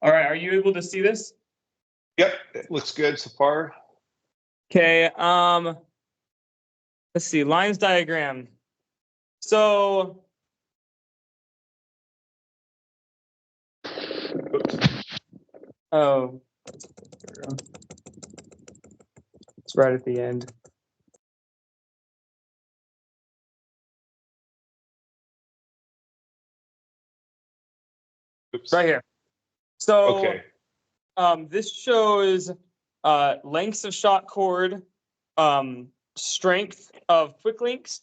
Speaker 2: All right, are you able to see this?
Speaker 3: Yep, it looks good so far.
Speaker 2: Okay, let's see, lines diagram. So oh, it's right at the end.
Speaker 3: Oops.
Speaker 2: Right here. So
Speaker 3: Okay.
Speaker 2: this shows lengths of shock cord, strength of quick links,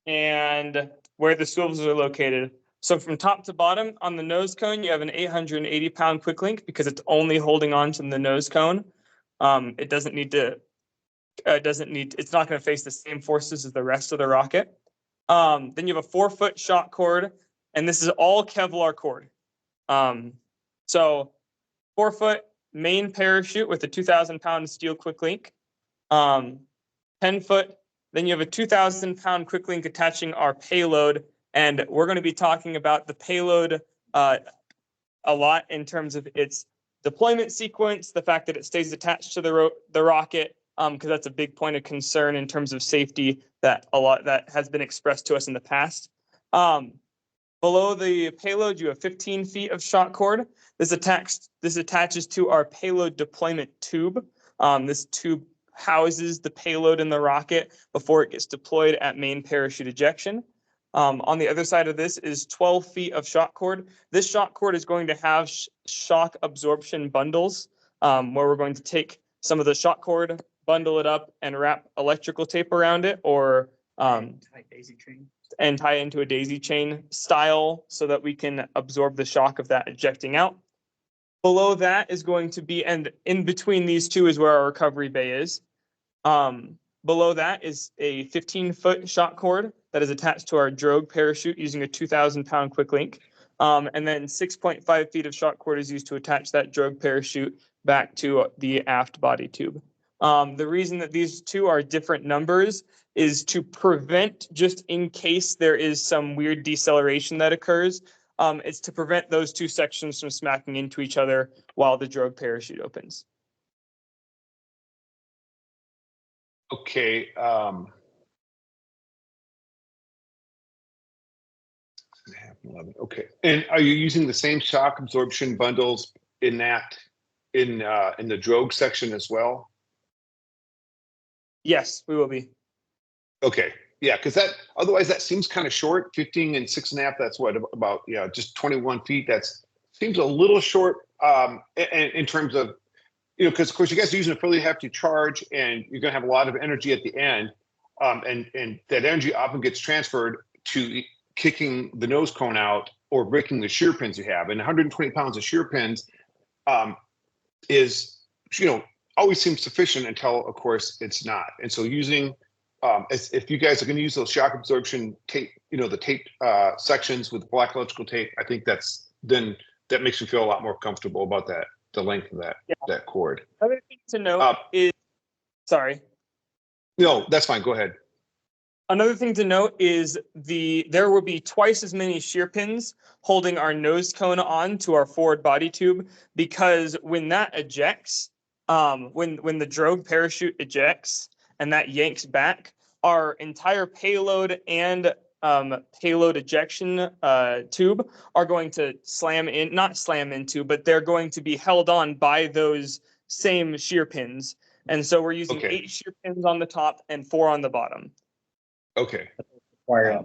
Speaker 2: and where the swivels are located. So from top to bottom on the nose cone, you have an 880-pound quick link because it's only holding on to the nose cone. It doesn't need to. It's not going to face the same forces as the rest of the rocket. Then you have a 4-foot shock cord, and this is all Kevlar cord. So 4-foot main parachute with a 2,000-pound steel quick link. 10-foot. Then you have a 2,000-pound quick link attaching our payload, and we're going to be talking about the payload a lot in terms of its deployment sequence, the fact that it stays attached to the rocket, because that's a big point of concern in terms of safety that has been expressed to us in the past. Below the payload, you have 15 feet of shock cord. This attaches to our payload deployment tube. This tube houses the payload in the rocket before it gets deployed at main parachute ejection. On the other side of this is 12 feet of shock cord. This shock cord is going to have shock absorption bundles, where we're going to take some of the shock cord, bundle it up, and wrap electrical tape around it, or
Speaker 7: Daisy chain.
Speaker 2: and tie into a daisy chain style so that we can absorb the shock of that ejecting out. Below that is going to be, and in between these two is where our recovery bay is. Below that is a 15-foot shock cord that is attached to our drogue parachute using a 2,000-pound quick link. And then 6.5 feet of shock cord is used to attach that drogue parachute back to the aft body tube. The reason that these two are different numbers is to prevent, just in case there is some weird deceleration that occurs, it's to prevent those two sections from smacking into each other while the drogue parachute opens.
Speaker 3: Okay. Okay. And are you using the same shock absorption bundles in the drogue section as well?
Speaker 2: Yes, we will be.
Speaker 3: Okay. Yeah, because otherwise that seems kind of short. 15 and 6.5. That's what about just 21 feet. Seems a little short in terms of because of course you guys are using a fairly hefty charge and you're going to have a lot of energy at the end, and that energy often gets transferred to kicking the nose cone out or breaking the shear pins you have. And 120 pounds of shear pins is always seems sufficient until of course it's not. And so using if you guys are going to use those shock absorption tape, the tape sections with black electrical tape, I think that makes me feel a lot more comfortable about the length of that cord.
Speaker 2: Another thing to note is, sorry.
Speaker 3: No, that's fine. Go ahead.
Speaker 2: Another thing to note is there will be twice as many shear pins holding our nose cone on to our forward body tube, because when that ejects, when the drogue parachute ejects and that yanks back, our entire payload and payload ejection tube are going to not slam into, but they're going to be held on by those same shear pins. And so we're using 8 shear pins on the top and 4 on the bottom.
Speaker 3: Okay.
Speaker 7: Require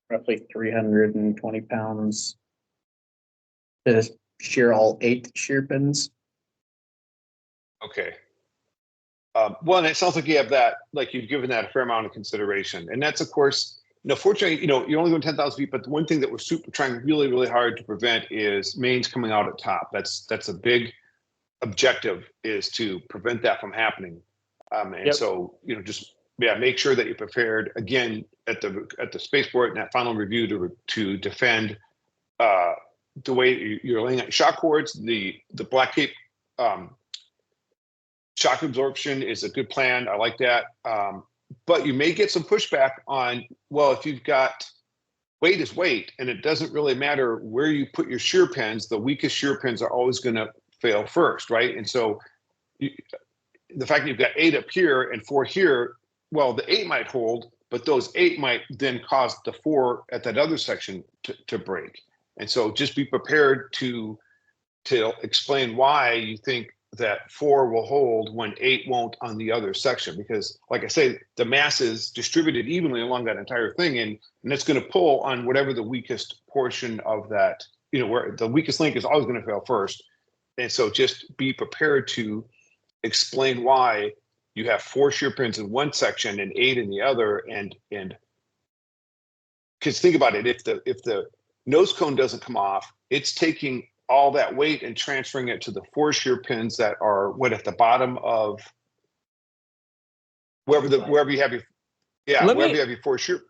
Speaker 7: roughly 320 pounds to shear all 8 shear pins.
Speaker 3: Okay. Well, and it sounds like you have that, like you've given that a fair amount of consideration. And that's, of course, fortunately, you're only going 10,000 feet, but the one thing that we're trying really, really hard to prevent is mains coming out at top. That's a big objective, is to prevent that from happening. And
Speaker 2: Yep.
Speaker 3: so, just, make sure that you're prepared again at the spaceport and that final review to defend the way you're laying out shock cords. The Black Cape shock absorption is a good plan. I like that. But you may get some pushback on, well, if you've got weight is weight, and it doesn't really matter where you put your shear pins, the weakest shear pins are always going to fail first, right? And so the fact that you've got 8 up here and 4 here, well, the 8 might hold, but those 8 might then cause the 4 at that other section to break. And so just be prepared to explain why you think that 4 will hold when 8 won't on the other section, because like I say, the mass is distributed evenly along that entire thing, and it's going to pull on whatever the weakest portion of that, where the weakest link is always going to fail first. And so just be prepared to explain why you have 4 shear pins in one section and 8 in the other. And because think about it, if the nose cone doesn't come off, it's taking all that weight and transferring it to the 4 shear pins that are at the bottom of wherever you have your wherever you have your 4 shear.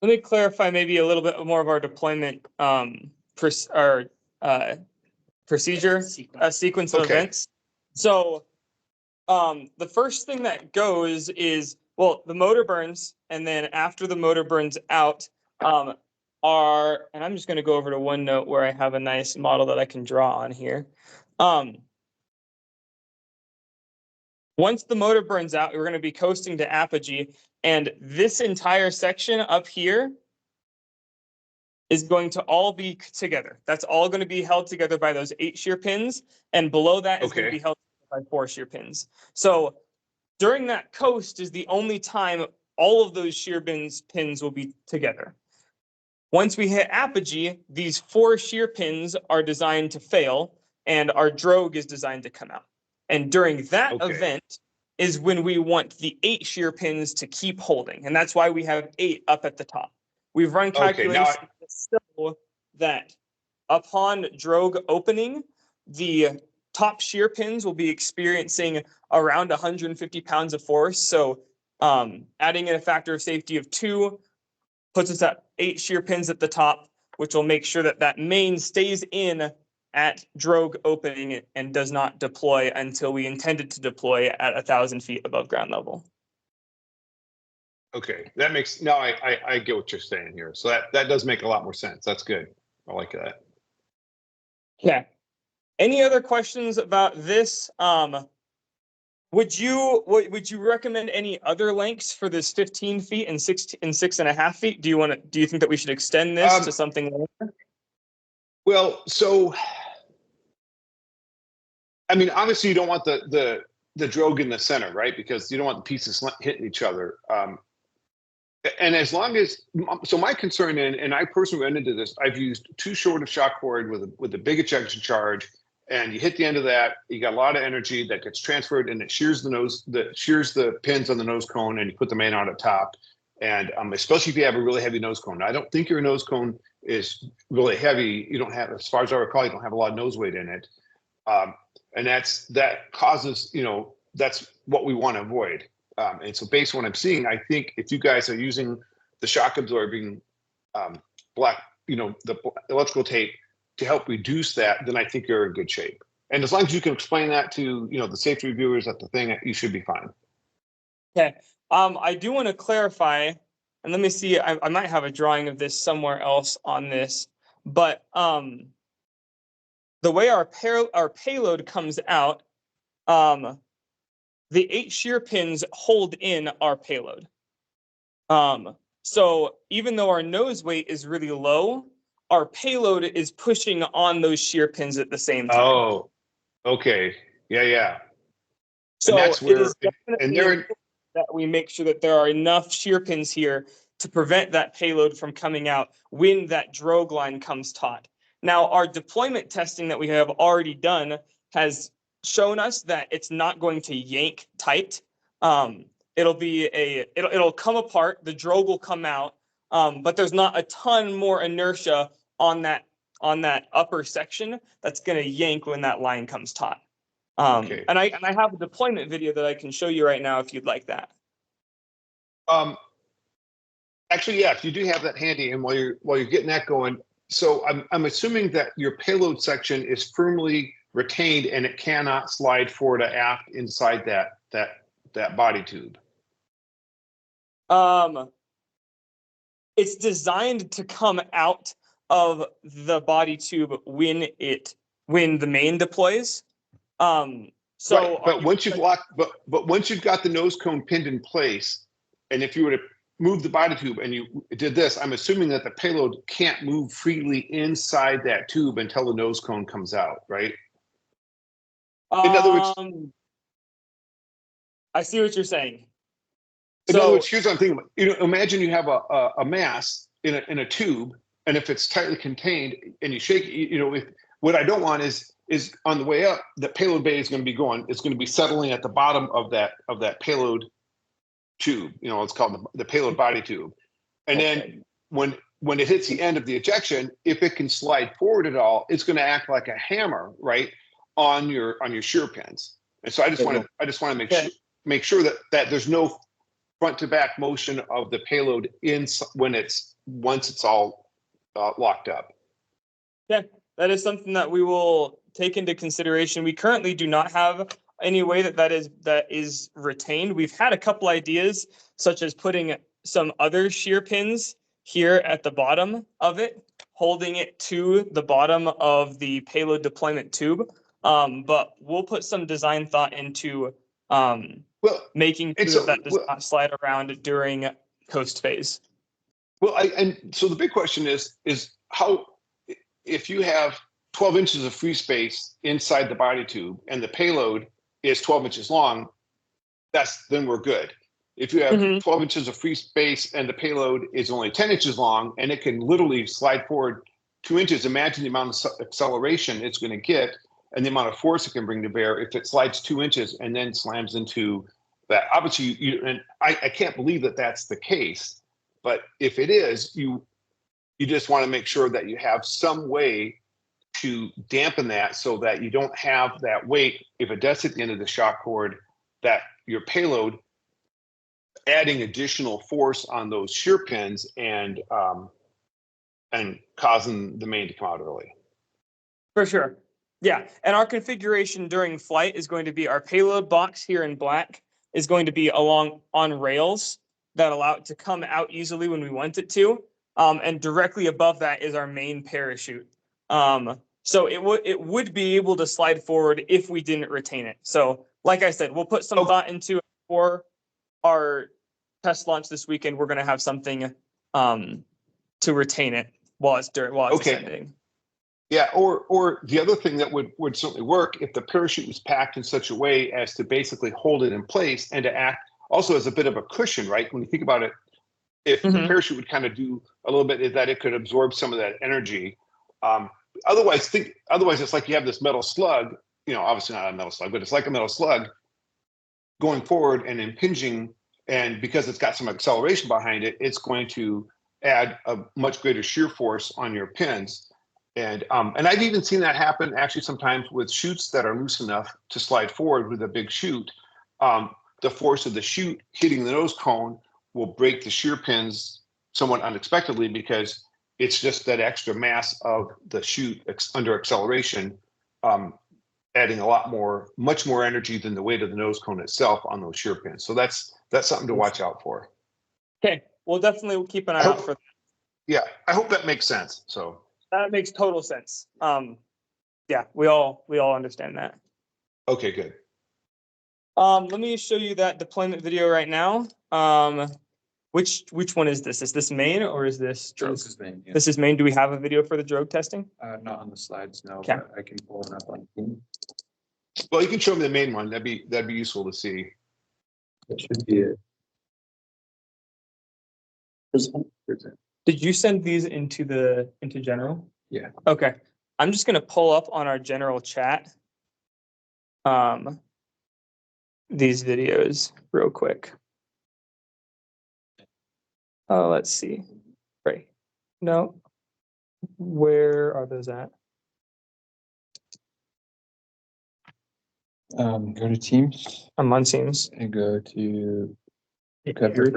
Speaker 2: Let me clarify maybe a little bit more of our deployment procedure sequence of events. So the first thing that goes is, well, the motor burns, and then after the motor burns out, and I'm just going to go over to OneNote where I have a nice model that I can draw on here. Once the motor burns out, we're going to be coasting to apogee, and this entire section up here is going to all be together. That's all going to be held together by those 8 shear pins, and below that is going to be held by 4 shear pins. So during that coast is the only time all of those shear pins will be together. Once we hit apogee, these 4 shear pins are designed to fail, and our drogue is designed to come out. And during that event is when we want the 8 shear pins to keep holding. And that's why we have 8 up at the top. We've run calculations so that upon drogue opening, the top shear pins will be experiencing around 150 pounds of force. So adding in a factor of safety of 2 puts us at 8 shear pins at the top, which will make sure that main stays in at drogue opening and does not deploy until we intended to deploy at 1,000 feet above ground level.
Speaker 3: Okay, that makes, no, I get what you're saying here. So that does make a lot more sense. That's good. I like that.
Speaker 2: Yeah. Any other questions about this? Would you recommend any other lengths for this 15 feet and 6.5 feet? Do you think that we should extend this to something longer?
Speaker 3: Well, so I mean, obviously you don't want the drogue in the center, right? Because you don't want the pieces hitting each other. And as long as, so my concern, and I personally ran into this, I've used too short a shock cord with a big ejection charge, and you hit the end of that, you got a lot of energy that gets transferred, and it shears the pins on the nose cone, and you put the main on at top. And especially if you have a really heavy nose cone. I don't think your nose cone is really heavy. You don't have, as far as I recall, you don't have a lot of nose weight in it. And that causes, that's what we want to avoid. And so based on what I'm seeing, I think if you guys are using the shock absorbing the electrical tape to help reduce that, then I think you're in good shape. And as long as you can explain that to, the safety reviewers at the thing, you should be fine.
Speaker 2: Okay. I do want to clarify, and let me see, I might have a drawing of this somewhere else on this, but the way our payload comes out, the 8 shear pins hold in our payload. So even though our nose weight is really low, our payload is pushing on those shear pins at the same time.
Speaker 3: Oh, okay. Yeah.
Speaker 2: So
Speaker 3: and that's where,
Speaker 2: it is definitely that we make sure that there are enough shear pins here to prevent that payload from coming out when that drogue line comes taut. Now, our deployment testing that we have already done has shown us that it's not going to yank tight. It'll come apart, the drogue will come out, but there's not a ton more inertia on that upper section that's gonna yank when that line comes taut.
Speaker 3: Okay.
Speaker 2: And I have a deployment video that I can show you right now if you'd like that.
Speaker 3: Actually, yeah, if you do have that handy, and while you're getting that going, so I'm assuming that your payload section is firmly retained and it cannot slide forward to aft inside that body tube.
Speaker 2: It's designed to come out of the body tube when the main deploys. So
Speaker 3: Right, but once you've once you've got the nose cone pinned in place, and if you were to move the body tube and you did this, I'm assuming that the payload can't move freely inside that tube until the nose cone comes out, right? In other words,
Speaker 2: I see what you're saying.
Speaker 3: in other words, here's what I'm thinking about. You know, imagine you have a mass in a tube, and if it's tightly contained and you shake it, you know, what I don't want is on the way up, the payload bay is going to be it's going to be settling at the bottom of that payload tube. You know, it's called the payload body tube. And then when it hits the end of the ejection, if it can slide forward at all, it's going to act like a hammer, right, on your shear pins. And so I just want to make sure that there's no front to back motion of the payload once it's all locked up.
Speaker 2: Yeah, that is something that we will take into consideration. We currently do not have any way that is retained. We've had a couple ideas, such as putting some other shear pins here at the bottom of it, holding it to the bottom of the payload deployment tube. But we'll put some design thought into making sure that does not slide around during coast phase.
Speaker 3: Well, and so the big question is how, if you have 12 inches of free space inside the body tube and the payload is 12 inches long, then we're good. If you have 12 inches of free space and the payload is only 10 inches long and it can literally slide forward 2 inches, imagine the amount of acceleration it's going to get and the amount of force it can bring to bear if it slides 2 inches and then slams into that. Obviously, and I can't believe that that's the case, but if it is, you just want to make sure that you have some way to dampen that so that you don't have that weight, if it does hit the end of the shock cord, that your payload adding additional force on those shear pins and causing the main to come out early.
Speaker 2: For sure. Yeah, and our configuration during flight is going to be our payload box here in black is going to be on rails that allow it to come out easily when we want it to. And directly above that is our main parachute. So it would be able to slide forward if we didn't retain it. So like I said, we'll put some thought into it for our test launch this weekend. We're going to have something to retain it while it's ascending.
Speaker 3: Yeah, or the other thing that would certainly work if the parachute was packed in such a way as to basically hold it in place and to act also as a bit of a cushion, right? When you think about it, if the parachute would kind of do a little bit, is that it could absorb some of that energy. Otherwise, it's like you have this metal slug, you know, obviously not a metal slug, but it's like a metal slug going forward and impinging, and because it's got some acceleration behind it, it's going to add a much greater shear force on your pins. And I've even seen that happen actually sometimes with chutes that are loose enough to slide forward with a big chute. The force of the chute hitting the nose cone will break the shear pins somewhat unexpectedly because it's just that extra mass of the chute under acceleration, adding much more energy than the weight of the nose cone itself on those shear pins. So that's something to watch out for.
Speaker 2: Okay, we'll definitely keep an eye out for that.
Speaker 3: Yeah, I hope that makes sense. So
Speaker 2: that makes total sense. Yeah, we all understand that.
Speaker 3: Okay, good.
Speaker 2: Let me show you that deployment video right now. Which one is this? Is this main or is this drogue?
Speaker 1: This is main. Yeah.
Speaker 2: This is main. Do we have a video for the drogue testing?
Speaker 1: Not on the slides, no.
Speaker 2: Okay.
Speaker 1: But I can pull it up on Teams.
Speaker 3: Well, you can show me the main one. That'd be useful to see.
Speaker 1: That should be it.
Speaker 2: Did you send these into general?
Speaker 1: Yeah.
Speaker 2: Okay. I'm just gonna pull up on our general chat. these videos real quick. Oh, let's see. Right. No. Where are those at?
Speaker 1: Go to Teams
Speaker 2: I'm on Teams.
Speaker 1: and go to recovery.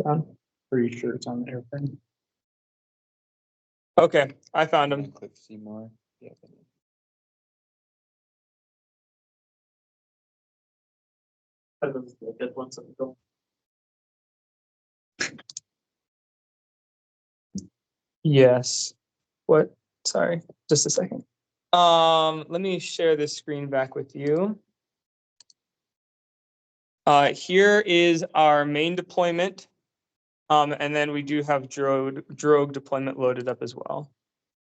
Speaker 2: Down.
Speaker 4: Pretty sure it's on the airplane.
Speaker 2: Okay, I found them.
Speaker 1: Click see more. Yeah.
Speaker 4: Good ones that go.
Speaker 2: Yes. What? Sorry, just a second. Let me share this screen back with you. Here is our main deployment. And then we do have drogue deployment loaded up as well.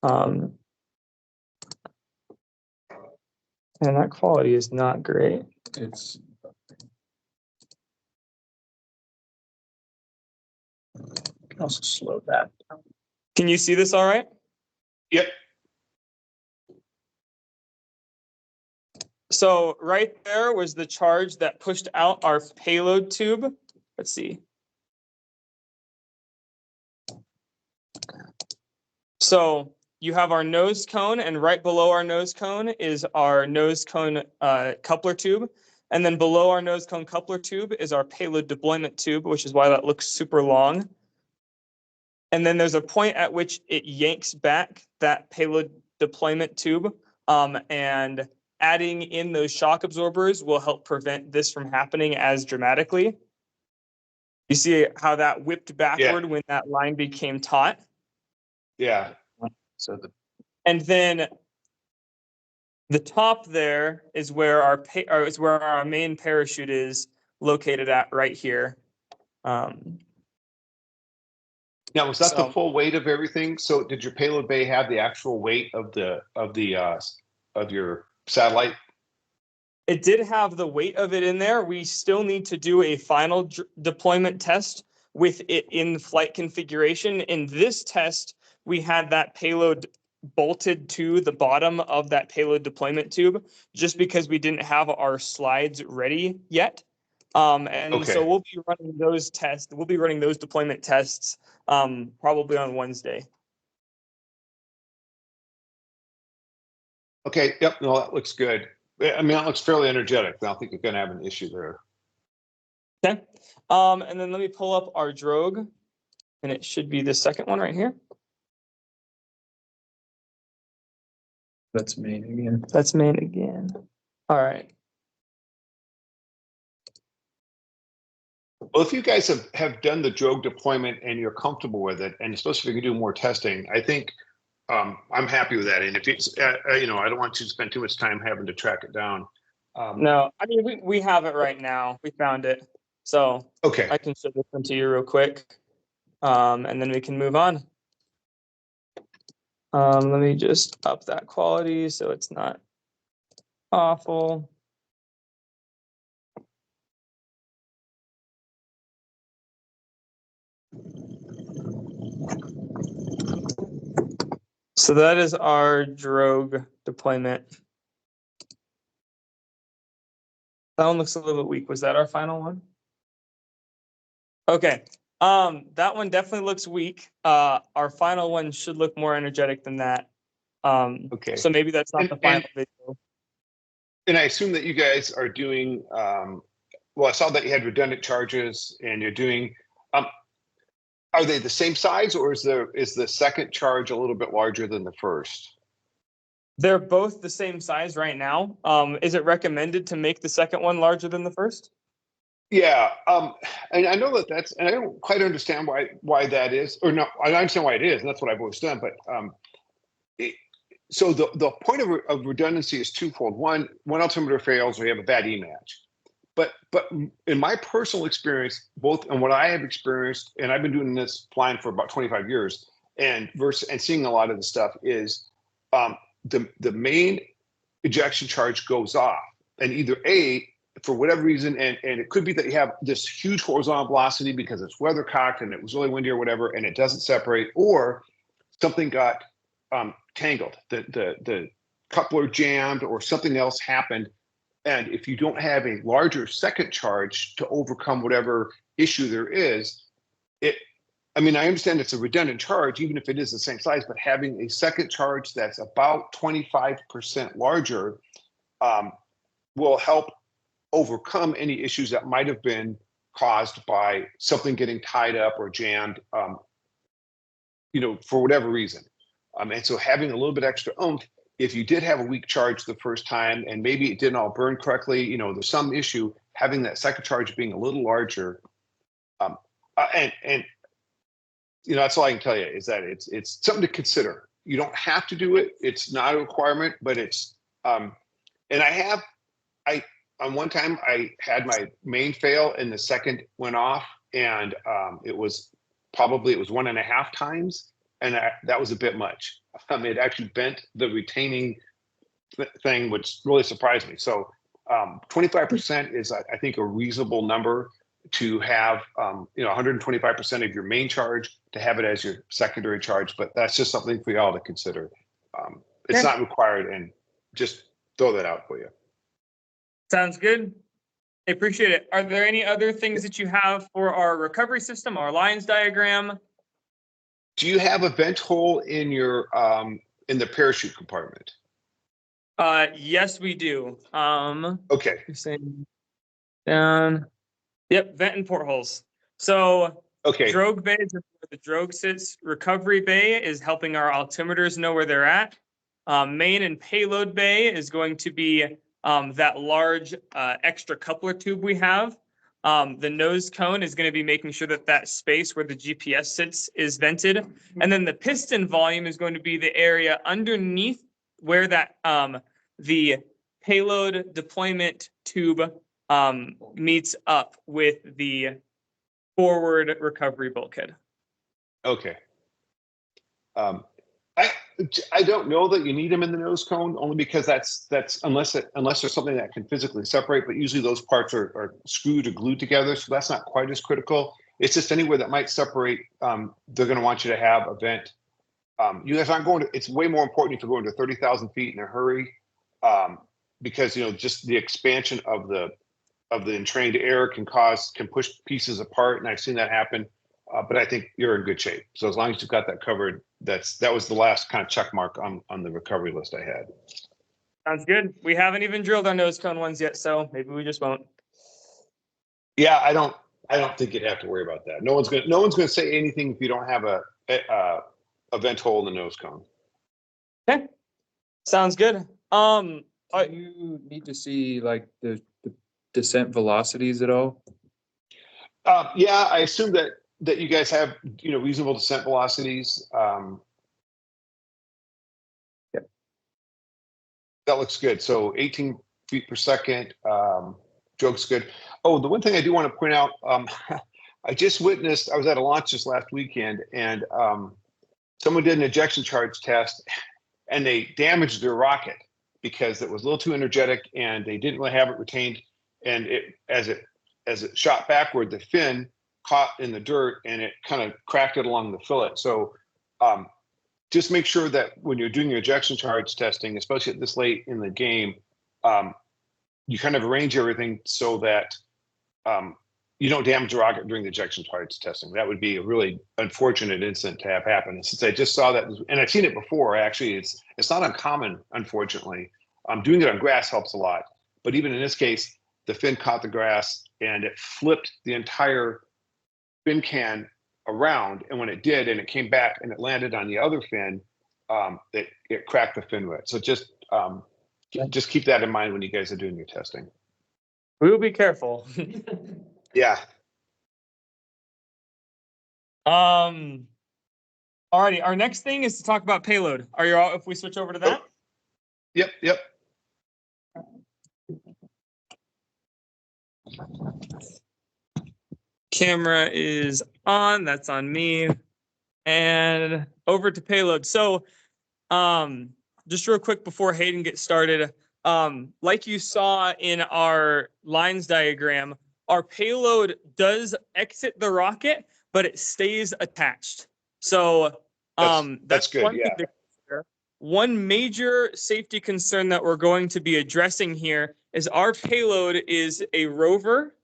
Speaker 2: And that quality is not great.
Speaker 1: It's
Speaker 4: Can also slow that down.
Speaker 2: Can you see this all right?
Speaker 3: Yep.
Speaker 2: So right there was the charge that pushed out our payload tube. Let's see. So you have our nose cone, and right below our nose cone is our nose cone coupler tube. And then below our nose cone coupler tube is our payload deployment tube, which is why that looks super long. And then there's a point at which it yanks back that payload deployment tube. And adding in those shock absorbers will help prevent this from happening as dramatically. You see how that whipped backward when that line became taut?
Speaker 3: Yeah.
Speaker 1: so the
Speaker 2: And then the top there is where our main parachute is located at right here.
Speaker 3: Now, was that
Speaker 2: So-
Speaker 3: the full weight of everything? So did your payload bay have the actual weight of your satellite?
Speaker 2: It did have the weight of it in there. We still need to do a final deployment test with it in flight configuration. In this test, we had that payload bolted to the bottom of that payload deployment tube just because we didn't have our slides ready yet. And
Speaker 3: Okay.
Speaker 2: so we'll be running those tests. We'll be running those deployment tests probably on Wednesday.
Speaker 3: Okay. Yep. No, that looks good. I mean, that looks fairly energetic. I don't think you're going to have an issue there.
Speaker 2: Okay. And then let me pull up our drogue, and it should be the second one right here.
Speaker 1: that's main again.
Speaker 2: That's main again. All right.
Speaker 3: Well, if you guys have done the drogue deployment and you're comfortable with it, and especially if you can do more testing, I think I'm happy with that. And if it's, I don't want you to spend too much time having to track it down.
Speaker 2: No, I mean, we have it right now. We found it. So
Speaker 3: Okay.
Speaker 2: I can show this one to you real quick. And then we can move on. Let me just up that quality so it's not awful. So that is our drogue deployment. That one looks a little bit weak. Was that our final one? Okay. That one definitely looks weak. Our final one should look more energetic than that.
Speaker 3: Okay.
Speaker 2: So maybe that's not the final video.
Speaker 3: And I assume that you guys are doing, well, I saw that you had redundant charges and you're doing, are they the same size, or is the second charge a little bit larger than the first?
Speaker 2: They're both the same size right now. Is it recommended to make the second one larger than the first?
Speaker 3: Yeah, and I know that's, and I don't quite understand why that is, or no, I understand why it is, and that's what I've always done. But so the point of redundancy is twofold. One altimeter fails, or you have a bad E-match. But in my personal experience, both and what I have experienced, and I've been doing this flying for about 25 years, and seeing a lot of the stuff is the main ejection charge goes off, and either for whatever reason, and it could be that you have this huge horizontal velocity because it's weathercocked and it was really windy or whatever, and it doesn't separate, or something got tangled. The coupler jammed or something else happened. And if you don't have a larger second charge to overcome whatever issue there is, I mean, I understand it's a redundant charge, even if it is the same size, but having a second charge that's about 25% larger will help overcome any issues that might have been caused by something getting tied up or jammed, for whatever reason. And so having a little bit extra oomph, if you did have a weak charge the first time and maybe it didn't all burn correctly, there's some issue, having that second charge being a little larger. And that's all I can tell you is that it's something to consider. You don't have to do it. It's not a requirement, but it's, and on one time I had my main fail and the second went off, and it was 1.5 times. And that was a bit much. It actually bent the retaining thing, which really surprised me. So 25% is, I think, a reasonable number to have, 125% of your main charge to have it as your secondary charge. But that's just something for y'all to consider. It's not required, and just throw that out for you.
Speaker 2: Sounds good. I appreciate it. Are there any other things that you have for our recovery system, our lines diagram?
Speaker 3: Do you have a vent hole in your in the parachute compartment?
Speaker 2: Yes, we do.
Speaker 3: Okay.
Speaker 2: Down. Yep, vent and portholes. So
Speaker 3: Okay.
Speaker 2: drogue bay is where the drogue sits. Recovery bay is helping our altimeters know where they're at. Main and payload bay is going to be that large extra coupler tube we have. The nose cone is going to be making sure that space where the GPS sits is vented. And then the piston volume is going to be the area underneath where that the payload deployment tube meets up with the forward recovery bulkhead.
Speaker 3: Okay. I don't know that you need them in the nose cone, only because that's unless there's something that can physically separate, but usually those parts are screwed or glued together, so that's not quite as critical. It's just anywhere that might separate, they're going to want you to have a vent. You guys aren't going to, it's way more important if you're going to 30,000 feet in a hurry, because just the expansion of the entrained air can push pieces apart, and I've seen that happen. But I think you're in good shape. So as long as you've got that covered, that was the last kind of check mark on the recovery list I had.
Speaker 2: Sounds good. We haven't even drilled our nose cone ones yet, so maybe we just won't.
Speaker 3: Yeah, I don't think you'd have to worry about that. No one's gonna say anything if you don't have a vent hole in the nose cone.
Speaker 2: Okay, sounds good.
Speaker 1: Do you need to see like the descent velocities at all?
Speaker 3: Yeah, I assume that you guys have reasonable descent velocities.
Speaker 1: Yep.
Speaker 3: That looks good. So 18 feet per second. Drogue's good. Oh, the one thing I do want to point out, I just witnessed, I was at a launch this last weekend, and someone did an ejection charge test and they damaged their rocket because it was a little too energetic and they didn't really have it retained. And as it shot backward, the fin caught in the dirt and it kind of cracked it along the fillet. So just make sure that when you're doing your ejection charge testing, especially at this late in the game, you kind of arrange everything so that you don't damage the rocket during the ejection charge testing. That would be a really unfortunate incident to have happen. And since I just saw that, and I've seen it before, actually, it's not uncommon, unfortunately. Doing it on grass helps a lot. But even in this case, the fin caught the grass and it flipped the entire fin can around. And when it did, and it came back and it landed on the other fin, it cracked the fin with. So just keep that in mind when you guys are doing your testing.
Speaker 2: We'll be careful.
Speaker 3: Yeah.
Speaker 2: Alrighty, our next thing is to talk about payload. Are you all, if we switch over to that?
Speaker 3: Yep.
Speaker 2: Camera is on, that's on me. And over to payload. So just real quick before Hayden gets started, like you saw in our lines diagram, our payload does exit the rocket, but it stays attached. So
Speaker 3: that's good.
Speaker 2: one
Speaker 3: Yeah.
Speaker 2: thing to consider. one major safety concern that we're going to be addressing here is our payload is a rover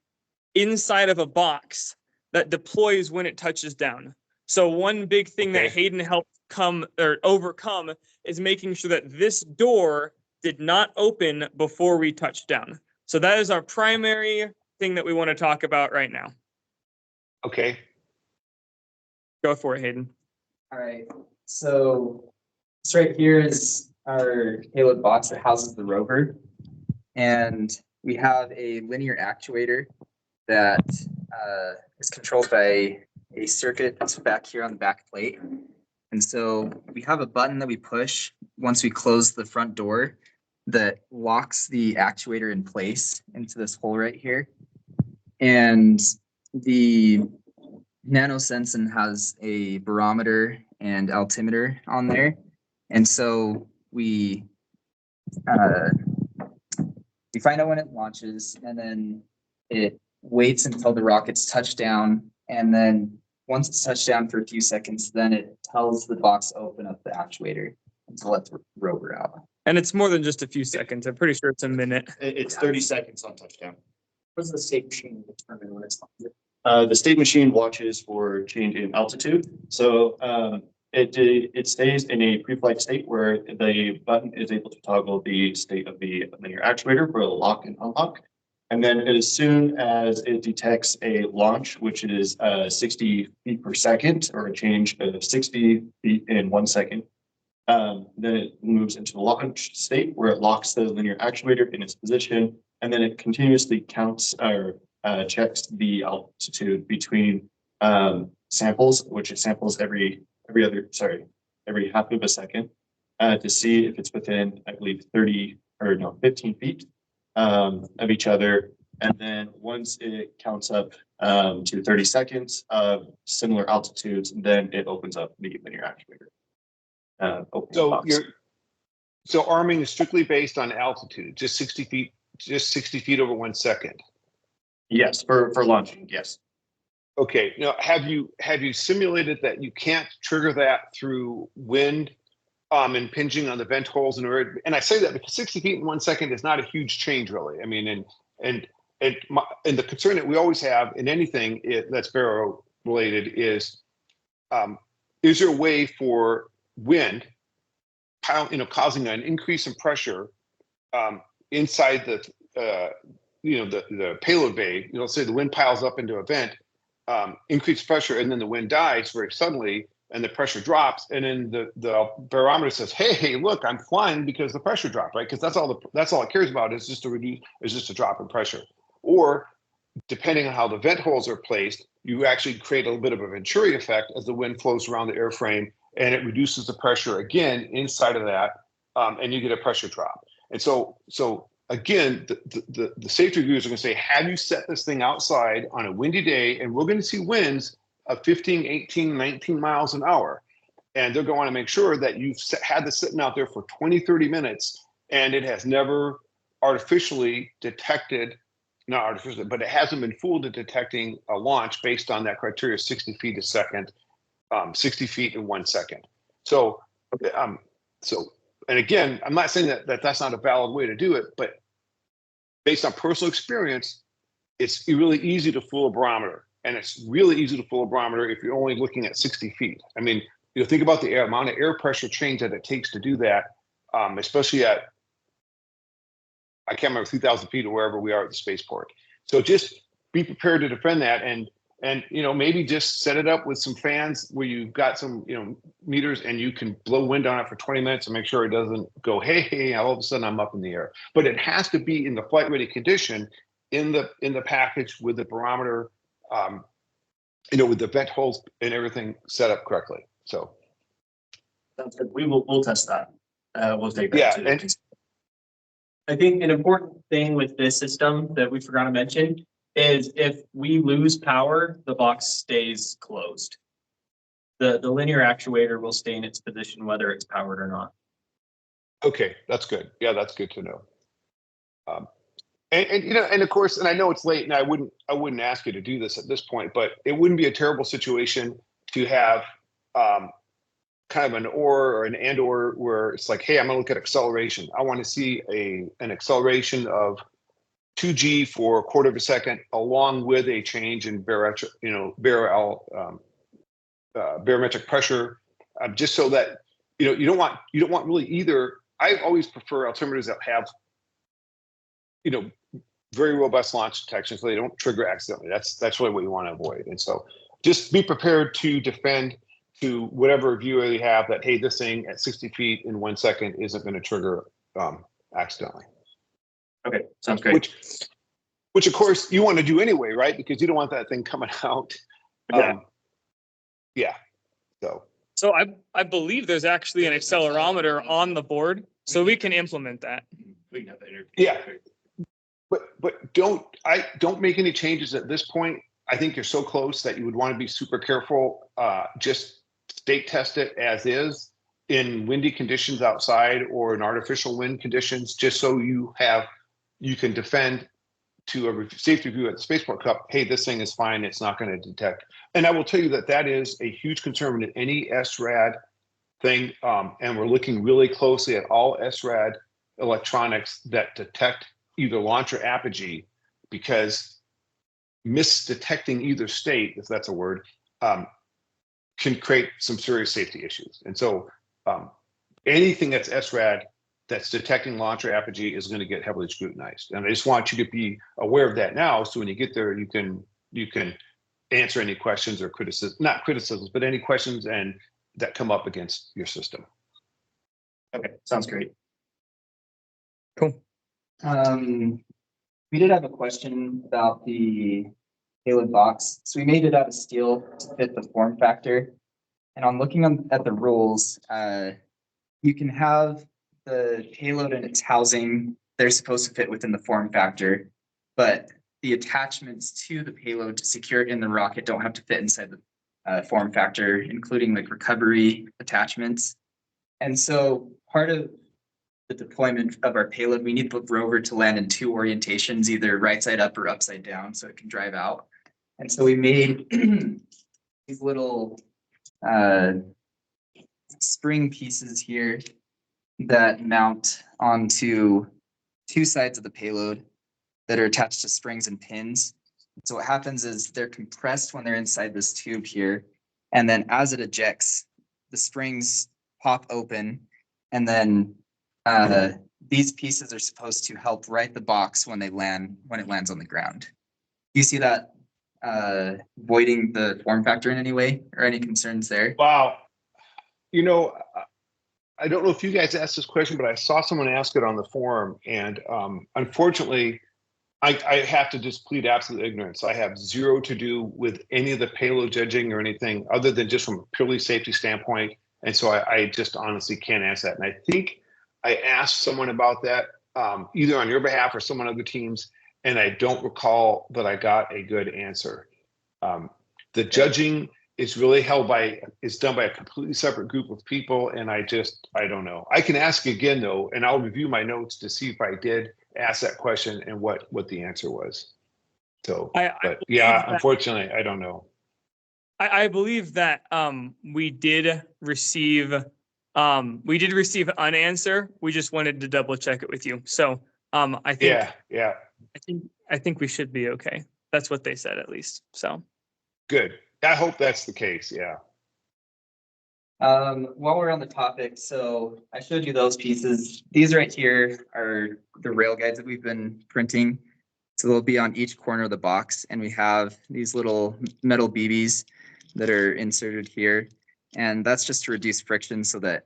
Speaker 2: inside of a box that deploys when it touches down. So one big thing that
Speaker 3: Okay.
Speaker 2: Hayden helped overcome is making sure that this door did not open before we touched down. So that is our primary thing that we want to talk about right now.
Speaker 3: Okay.
Speaker 2: Go for it, Hayden.
Speaker 5: All right, so this right here is our payload box that houses the rover. And we have a linear actuator that is controlled by a circuit that's back here on the back plate. And so we have a button that we push once we close the front door that locks the actuator in place into this hole right here. And the NanoSensin has a barometer and altimeter on there. And so we find out when it launches, and then it waits until the rocket's touched down. And then once it's touched down for a few seconds, then it tells the box to open up the actuator and to let the rover out.
Speaker 2: And it's more than just a few seconds. I'm pretty sure it's a minute.
Speaker 8: It's 30 seconds on touchdown.
Speaker 4: What does the state machine determine when it's on?
Speaker 8: The state machine watches for change in altitude. So it stays in a pre-flight state where the button is able to toggle the state of the linear actuator for a lock and unlock. And then as soon as it detects a launch, which is 60 feet per second, or a change of 60 feet in 1 second, then it moves into the launch state where it locks the linear actuator in its position, and then it continuously counts or checks the altitude between samples, which it samples every half of a second, to see if it's within, I believe, 15 feet of each other. And then once it counts up to 30 seconds of similar altitudes, then it opens up the linear actuator.
Speaker 3: So arming is strictly based on altitude, just 60 feet over 1 second.
Speaker 8: Yes, for launching, yes.
Speaker 3: Okay. Now, have you simulated that you can't trigger that through wind impinging on the vent holes? And I say that because 60 feet in 1 second is not a huge change, really. I mean, and the concern that we always have in anything that's baro related is there a way for wind, causing an increase in pressure inside the payload bay? Let's say the wind piles up into a vent, increased pressure, and then the wind dies very suddenly, and the pressure drops, and then the barometer says, "Hey, look, I'm flying because the pressure dropped," right? Because that's all it cares about is just a drop in pressure. Or depending on how the vent holes are placed, you actually create a little bit of a Venturi effect as the wind flows around the airframe, and it reduces the pressure again inside of that, and you get a pressure drop. And so again, the safety reviewers are going to say, have you set this thing outside on a windy day? And we're going to see winds of 15, 18, 19 miles an hour. And they're going to make sure that you've had this sitting out there for 20, 30 minutes, and it has never artificially detected, not artificially, but it hasn't been fooled into detecting a launch based on that criteria, 60 feet a second, 60 feet in 1 second. So, and again, I'm not saying that that's not a valid way to do it, but based on personal experience, it's really easy to fool a barometer. And it's really easy to fool a barometer if you're only looking at 60 feet. I mean, think about the amount of air pressure change that it takes to do that, especially at, I can't remember, 3,000 feet or wherever we are at the spaceport. So just be prepared to defend that, and maybe just set it up with some fans where you've got some meters, and you can blow wind on it for 20 minutes and make sure it doesn't go, hey, all of a sudden I'm up in the air. But it has to be in the flight ready condition in the package with the barometer, with the vent holes and everything set up correctly. So
Speaker 8: we'll test that. We'll take that.
Speaker 3: Yeah,
Speaker 8: too.
Speaker 3: and
Speaker 4: I think an important thing with this system that we forgot to mention is if we lose power, the box stays closed. The linear actuator will stay in its position whether it's powered or not.
Speaker 3: okay, that's good. Yeah, that's good to know. And of course, and I know it's late, and I wouldn't ask you to do this at this point, but it wouldn't be a terrible situation to have kind kind of an or an and or where it's like, hey, I'm gonna look at acceleration. I want to see an acceleration of 2g for a quarter of a second, along with a change in barometric pressure, just so that you don't want really either. I always prefer alternatives that have very robust launch detection, so they don't trigger accidentally. That's really what you want to avoid. And so just be prepared to defend to whatever view you have that, hey, this thing at 60 feet in 1 second isn't going to trigger accidentally.
Speaker 8: Okay, sounds great.
Speaker 3: Which of course you want to do anyway, right? Because you don't want that thing coming out.
Speaker 8: Yeah.
Speaker 2: So I believe there's actually an accelerometer on the board, so we can implement that.
Speaker 8: We can have that interview.
Speaker 3: Yeah. But don't make any changes at this point. I think you're so close that you would want to be super careful. Just state test it as is in windy conditions outside or in artificial wind conditions, just so you can defend to a safety review at the Spaceport Cup. Hey, this thing is fine. It's not going to detect. And I will tell you that is a huge concern in any SRAD thing. And we're looking really closely at all SRAD electronics that detect either launch or apogee, because misdetecting either state, if that's a word, can create some serious safety issues. And so anything that's SRAD that's detecting launch or apogee is going to get heavily scrutinized. And I just want you to be aware of that now, so when you get there, you can answer any questions or not criticisms, but any questions that come up against your system.
Speaker 8: Okay, sounds great.
Speaker 2: Cool.
Speaker 5: We did have a question about the payload box. So we made it out of steel to fit the form factor. And on looking at the rules, you can have the payload and its housing, they're supposed to fit within the form factor, but the attachments to the payload to secure it in the rocket don't have to fit inside the form factor, including like recovery attachments. And so part of the deployment of our payload, we need the rover to land in 2 orientations, either right side up or upside down, so it can drive out. And so we made these little spring pieces here that mount onto 2 sides of the payload that are attached to springs and pins. So what happens is they're compressed when they're inside this tube here. And then as it ejects, the springs pop open, and then these pieces are supposed to help right the box when it lands on the ground. Do you see that voiding the form factor in any way, or any concerns there?
Speaker 3: Wow. I don't know if you guys asked this question, but I saw someone ask it on the forum, and unfortunately, I have to just plead absolute ignorance. I have zero to do with any of the payload judging or anything other than just from a purely safety standpoint. And so I just honestly can't answer that. And I think I asked someone about that, either on your behalf or someone on other teams, and I don't recall that I got a good answer. The judging is really is done by a completely separate group of people, and I don't know. I can ask again though, and I'll review my notes to see if I did ask that question and what the answer was. So, unfortunately, I don't know.
Speaker 2: I believe that we did receive an answer. We just wanted to double check it with you. So I think I think we should be okay. That's what they said, at least. So
Speaker 3: good. I hope that's the case. Yeah.
Speaker 5: While we're on the topic, so I showed you those pieces. These right here are the rail guides that we've been printing. So they'll be on each corner of the box, and we have these little metal BBs that are inserted here. And that's just to reduce friction so that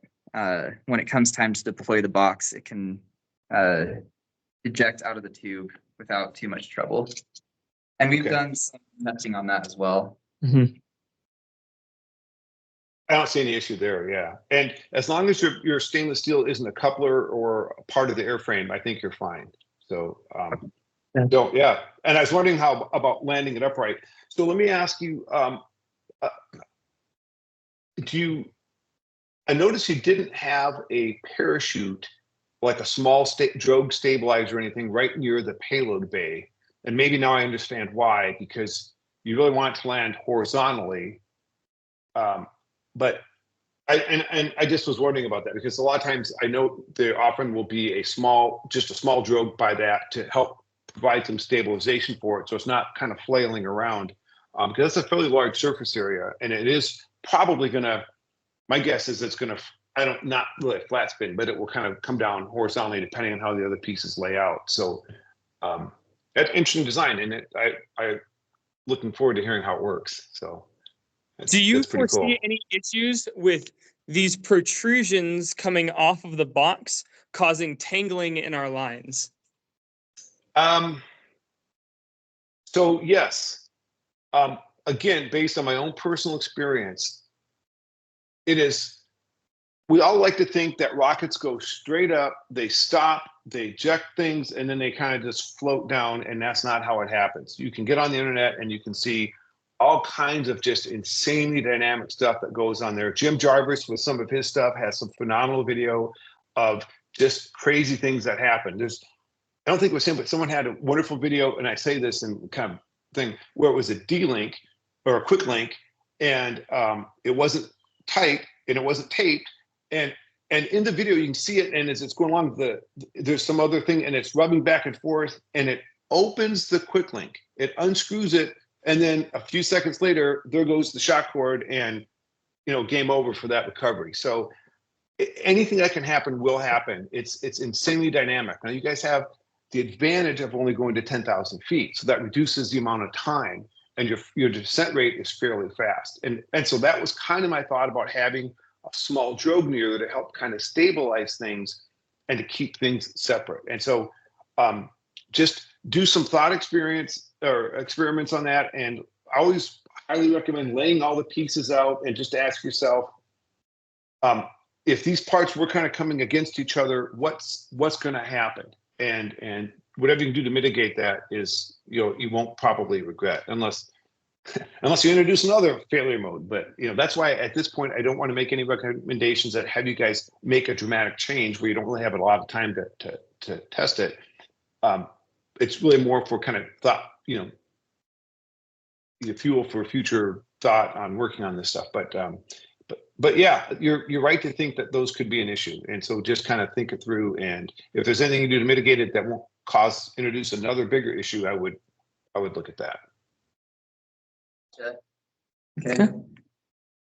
Speaker 5: when it comes time to deploy the box, it can eject out of the tube without too much trouble. And we've done some testing on that as well.
Speaker 2: Mm-hmm.
Speaker 3: I don't see any issue there. Yeah. And as long as your stainless steel isn't a coupler or a part of the airframe, I think you're fine. So, And I was wondering how about landing it upright. So let me ask you, I noticed you didn't have a parachute, like a small drogue stabilizer or anything right near the payload bay. And maybe now I understand why, because you really want it to land horizontally. But And I just was wondering about that because a lot of times I know the offering will be just a small drogue by that to help provide some stabilization for it. So it's not kind of flailing around because that's a fairly large surface area. And it is probably going to, my guess is it's going to, not really a flat spin, but it will kind of come down horizontally depending on how the other pieces lay out. So that's interesting design. And I looking forward to hearing how it works. So
Speaker 2: Do you
Speaker 3: that's pretty
Speaker 2: foresee
Speaker 3: cool.
Speaker 2: any issues with these protrusions coming off of the box causing tangling in our lines?
Speaker 3: So yes, again, based on my own personal experience, we all like to think that rockets go straight up, they stop, they eject things, and then they kind of just float down, and that's not how it happens. You can get on the internet and you can see all kinds of just insanely dynamic stuff that goes on there. Jim Jarvis with some of his stuff has some phenomenal video of just crazy things that happen. I don't think it was him, but someone had a wonderful video, and I say this in kind of thing, where it was a D-link or a quick link, and it wasn't tight and it wasn't taped. And in the video, you can see it, and as it's going along, there's some other thing, and it's rubbing back and forth, and it opens the quick link. It unscrews it, and then a few seconds later, there goes the shock cord, and game over for that recovery. So anything that can happen will happen. It's insanely dynamic. Now you guys have the advantage of only going to 10,000 feet, so that reduces the amount of time, and your descent rate is fairly fast. And so that was kind of my thought about having a small drogue near there to help kind of stabilize things and to keep things separate. And so just do some thought experiments on that. And I always highly recommend laying all the pieces out and just ask yourself, if these parts were kind of coming against each other, what's going to happen? And whatever you can do to mitigate that is, you won't probably regret unless you introduce another failure mode. But that's why at this point I don't want to make any recommendations that have you guys make a dramatic change where you don't really have a lot of time to test it. It's really more for kind of thought, the fuel for future thought on working on this stuff. But yeah, you're right to think that those could be an issue. And so just kind of think it through. And if there's anything you do to mitigate it that won't introduce another bigger issue, I would look at that.
Speaker 5: Okay.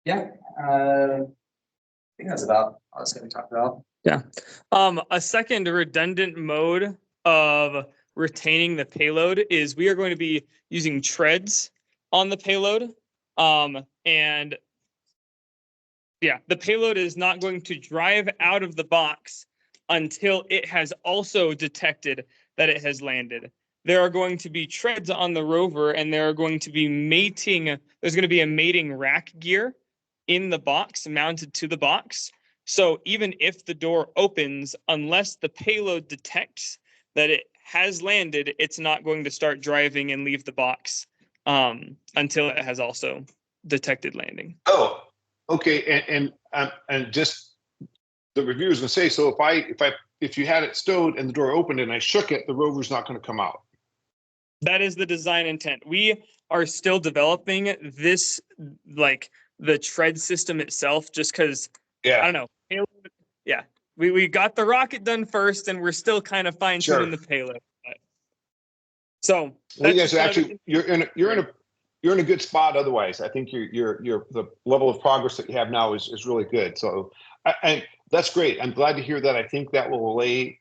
Speaker 5: Yeah. I think that's about all I was going to talk about.
Speaker 2: Yeah. A second redundant mode of retaining the payload is we are going to be using treads on the payload. And yeah, the payload is not going to drive out of the box until it has also detected that it has landed. There are going to be treads on the rover, and there are going to be there's going to be a mating rack gear in the box, mounted to the box. So even if the door opens, unless the payload detects that it has landed, it's not going to start driving and leave the box until it has also detected landing.
Speaker 3: Oh, okay. And just the reviewer's gonna say, so if you had it stowed and the door opened and I shook it, the rover's not going to come out.
Speaker 2: That is the design intent. We are still developing this, like the tread system itself, just because,
Speaker 3: Yeah.
Speaker 2: I don't know. Yeah, we got the rocket done first, and we're still kind of fine tuning the payload. So
Speaker 3: well, you guys actually you're in a good spot. Otherwise, I think the level of progress that you have now is really good. So, and that's great. I'm glad to hear that. I think that will allay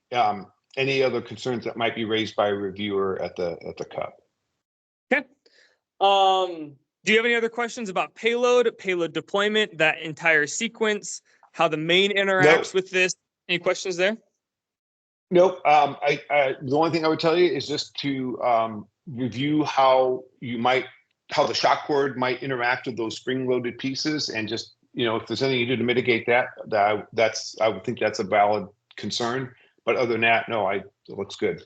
Speaker 3: any other concerns that might be raised by a reviewer at the cup.
Speaker 2: Okay. Do you have any other questions about payload deployment, that entire sequence, how the main interacts with this? Any questions there?
Speaker 3: Nope. The only thing I would tell you is just to review how the shock cord might interact with those spring-loaded pieces, and just if there's anything you do to mitigate that, I would think that's a valid concern. But other than that, no, it looks good.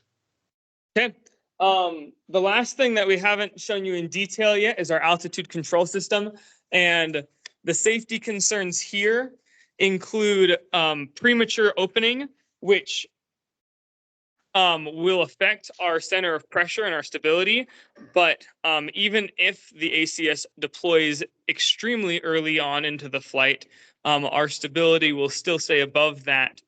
Speaker 2: Okay. The last thing that we haven't shown you in detail yet is our altitude control system, and the safety concerns here include premature opening, which will affect our center of pressure and our stability. But even if the ACS deploys extremely early on into the flight, our stability will still stay above that.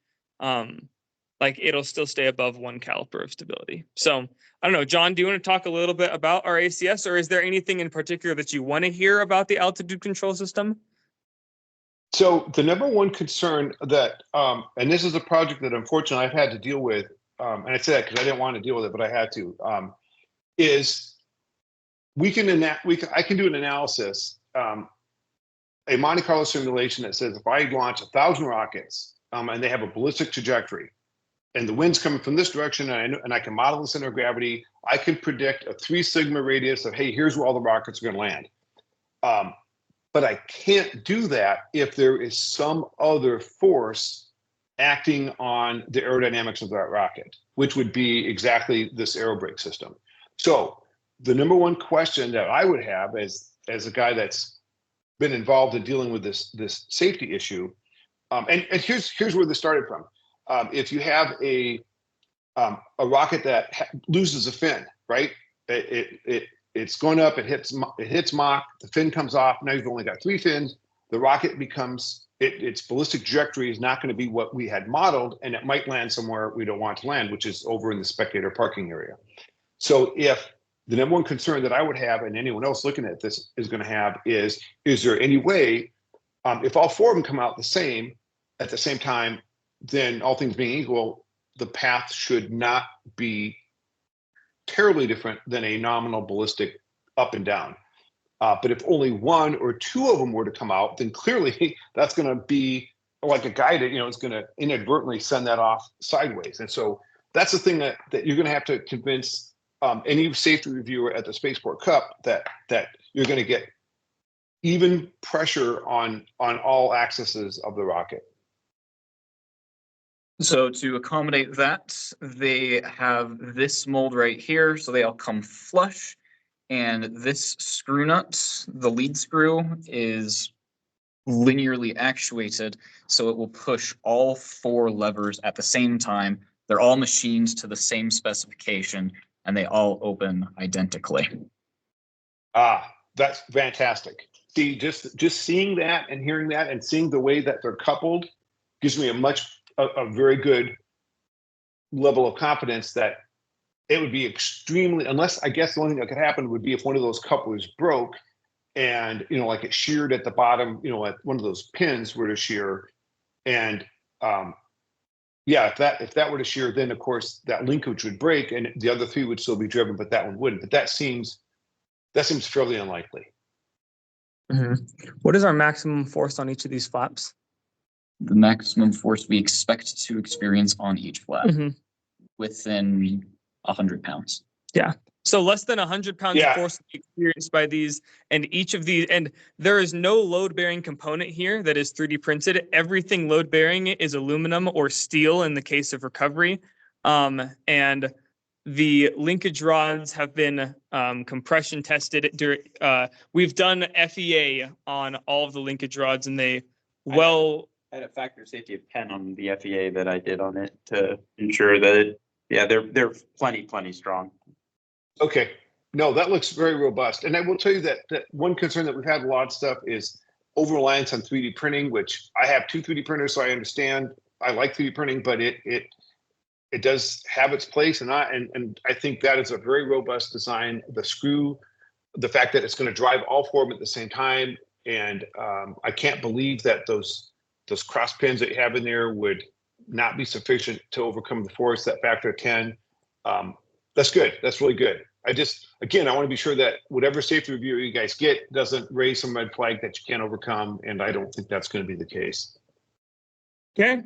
Speaker 2: Like it'll still stay above 1 caliper of stability. So I don't know, John, do you want to talk a little bit about our ACS, or is there anything in particular that you want to hear about the altitude control system?
Speaker 3: So the number one concern that, and this is a project that unfortunately I've had to deal with, and I say that because I didn't want to deal with it, but I had to, is I can do an analysis, a Monte Carlo simulation that says if I launch 1,000 rockets and they have a ballistic trajectory, and the wind's coming from this direction, and I can model the center of gravity, I can predict a 3 sigma radius of, hey, here's where all the rockets are going to land. But I can't do that if there is some other force acting on the aerodynamics of that rocket, which would be exactly this aerobrake system. So the number one question that I would have as a guy that's been involved in dealing with this safety issue, and here's where this started from. If you have a rocket that loses a fin, right? It's going up, it hits Mach, the fin comes off. Now you've only got 3 fins. The rocket becomes, its ballistic trajectory is not going to be what we had modeled, and it might land somewhere we don't want to land, which is over in the spectator parking area. So if the number one concern that I would have, and anyone else looking at this is going to have, is there any way, if all 4 of them come out at the same time, then all things being equal, the path should not be terribly different than a nominal ballistic up and down. But if only 1 or 2 of them were to come out, then clearly that's going to be like a guided, it's going to inadvertently send that off sideways. And so that's the thing that you're going to have to convince any safety reviewer at the Spaceport Cup that you're going to get even pressure on all axes of the rocket.
Speaker 7: So to accommodate that, they have this mold right here, so they all come flush. And this screw nut, the lead screw, is linearly actuated, so it will push all 4 levers at the same time. They're all machined to the same specification, and they all open identically.
Speaker 3: That's fantastic. See, just seeing that and hearing that and seeing the way that they're coupled gives me a very good level of confidence that it would be extremely, unless I guess the only thing that could happen would be if one of those couplers broke and, like it sheared at the bottom, at one of those pins were to shear. And if that were to shear, then of course that linkage would break and the other 3 would still be driven, but that one wouldn't. But that seems fairly unlikely.
Speaker 2: Mm-hmm. What is our maximum force on each of these flaps?
Speaker 7: The maximum force we expect to experience on each flap within 100 pounds.
Speaker 2: Yeah. So less than 100 pounds of force experienced by these, and each of these, and there is no load bearing component here that is 3D printed. Everything load bearing is aluminum or steel in the case of recovery. And the linkage rods have been compression tested. We've done FEA on all of the linkage rods, and they
Speaker 9: I had a factor of safety of 10 on the FEA that I did on it to ensure that they're plenty strong.
Speaker 3: Okay. No, that looks very robust. And I will tell you that one concern that we've had a lot of stuff is over-reliance on 3D printing, which I have 2 3D printers, so I understand. I like 3D printing, but it does have its place. And I think that is a very robust design. The screw, the fact that it's going to drive all 4 of them at the same time. And I can't believe that those cross pins that you have in there would not be sufficient to overcome the force, that factor of 10. That's good. That's really good. I want to be sure that whatever safety review you guys get doesn't raise some red flag that you can't overcome. And I don't think that's going to be the case.
Speaker 2: Okay.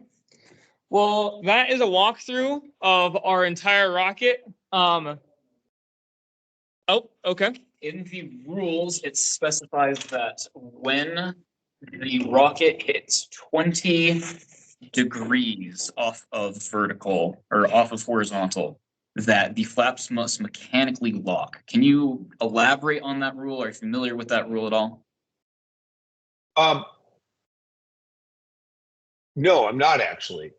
Speaker 2: Well, that is a walkthrough of our entire rocket. Okay.
Speaker 7: In the rules, it specifies that when the rocket hits 20 degrees off of vertical or off of horizontal, that the flaps must mechanically lock. Can you elaborate on that rule? Are you familiar with that rule at all?
Speaker 3: No, I'm not actually.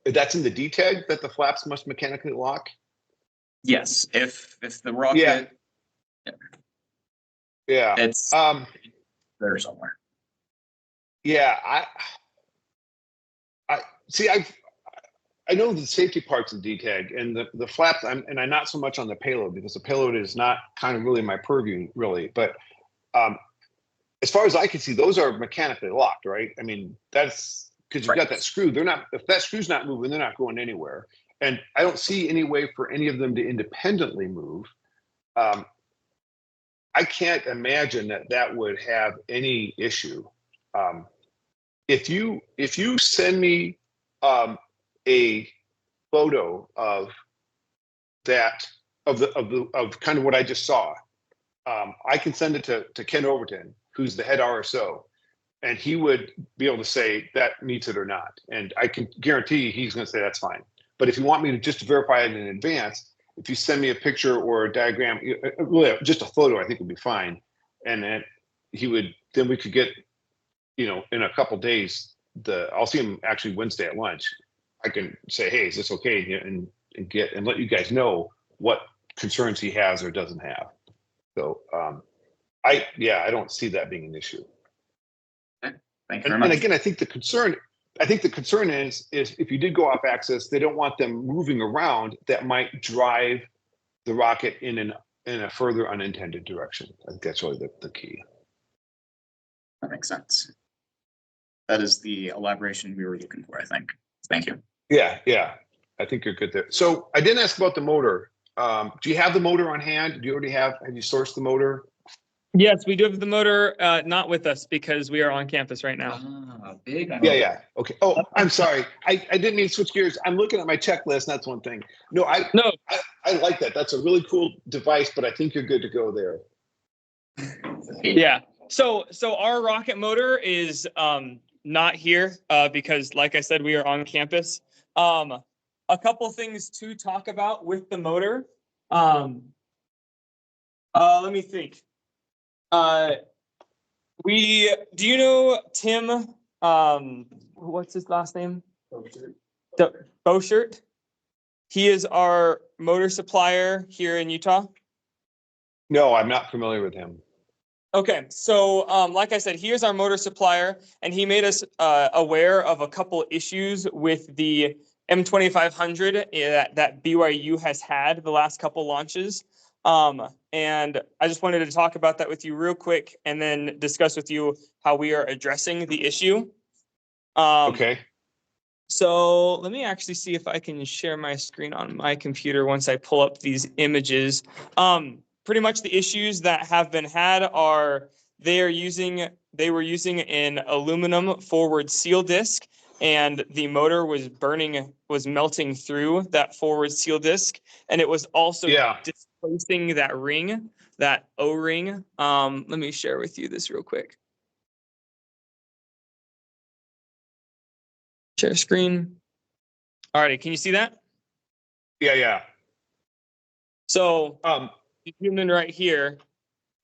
Speaker 3: That's in the DTAG that the flaps must mechanically lock?
Speaker 7: Yes, if the rocket...
Speaker 3: Yeah.
Speaker 7: It's there somewhere.
Speaker 3: Yeah, I see. I know the safety parts of DTAG and the flaps. I'm not so much on the payload because the payload is not kind of really my purview, really. But as far as I can see, those are mechanically locked, right? I mean, that's because you've got that screw. They're not. If that screw's not moving, they're not going anywhere. And I don't see any way for any of them to independently move. I can't imagine that would have any issue. If you send me a photo of that of kind of what I just saw, I can send it to Ken Overton, who's the head RSO, and he would be able to say that meets it or not. And I can guarantee he's going to say that's fine. But if you want me to just verify it in advance, if you send me a picture or a diagram, really just a photo, I think would be fine. And then then we could get, in a couple days, I'll see him actually Wednesday at lunch. I can say, hey, is this okay? And let you guys know what concerns he has or doesn't have. So I don't see that being an issue.
Speaker 7: Thank you very
Speaker 3: And
Speaker 7: much.
Speaker 3: again, I think the concern is if you did go off axis, they don't want them moving around that might drive the rocket in a further unintended direction. I think that's really the key.
Speaker 7: That makes sense. That is the elaboration we were looking for, I think. Thank you.
Speaker 3: Yeah. I think you're good there. So I didn't ask about the motor. Do you have the motor on hand? Have you sourced the motor?
Speaker 2: Yes, we do have the motor, not with us because we are on campus right now.
Speaker 5: Big.
Speaker 3: Yeah. Okay. Oh, I'm sorry. I didn't mean to switch gears. I'm looking at my checklist. That's one thing. No, I like that. That's a really cool device, but I think you're good to go there.
Speaker 2: Yeah. So our rocket motor is not here because, like I said, we are on campus. A couple things to talk about with the motor. Let me think. Do you know Tim? What's his last name? Beaushirt. He is our motor supplier here in Utah.
Speaker 3: No, I'm not familiar with him.
Speaker 2: Okay, so like I said, he is our motor supplier, and he made us aware of a couple issues with the M2500 that BYU has had the last couple launches. And I just wanted to talk about that with you real quick and then discuss with you how we are addressing the issue.
Speaker 3: Okay.
Speaker 2: So let me actually see if I can share my screen on my computer once I pull up these images. Pretty much the issues that have been had are they were using an aluminum forward seal disc, and the motor was melting through that forward seal disc, and it was also displacing that ring, that O-ring. Let me share with you this real quick. Share screen. Alrighty, can you see that?
Speaker 3: Yeah.
Speaker 2: So human right here.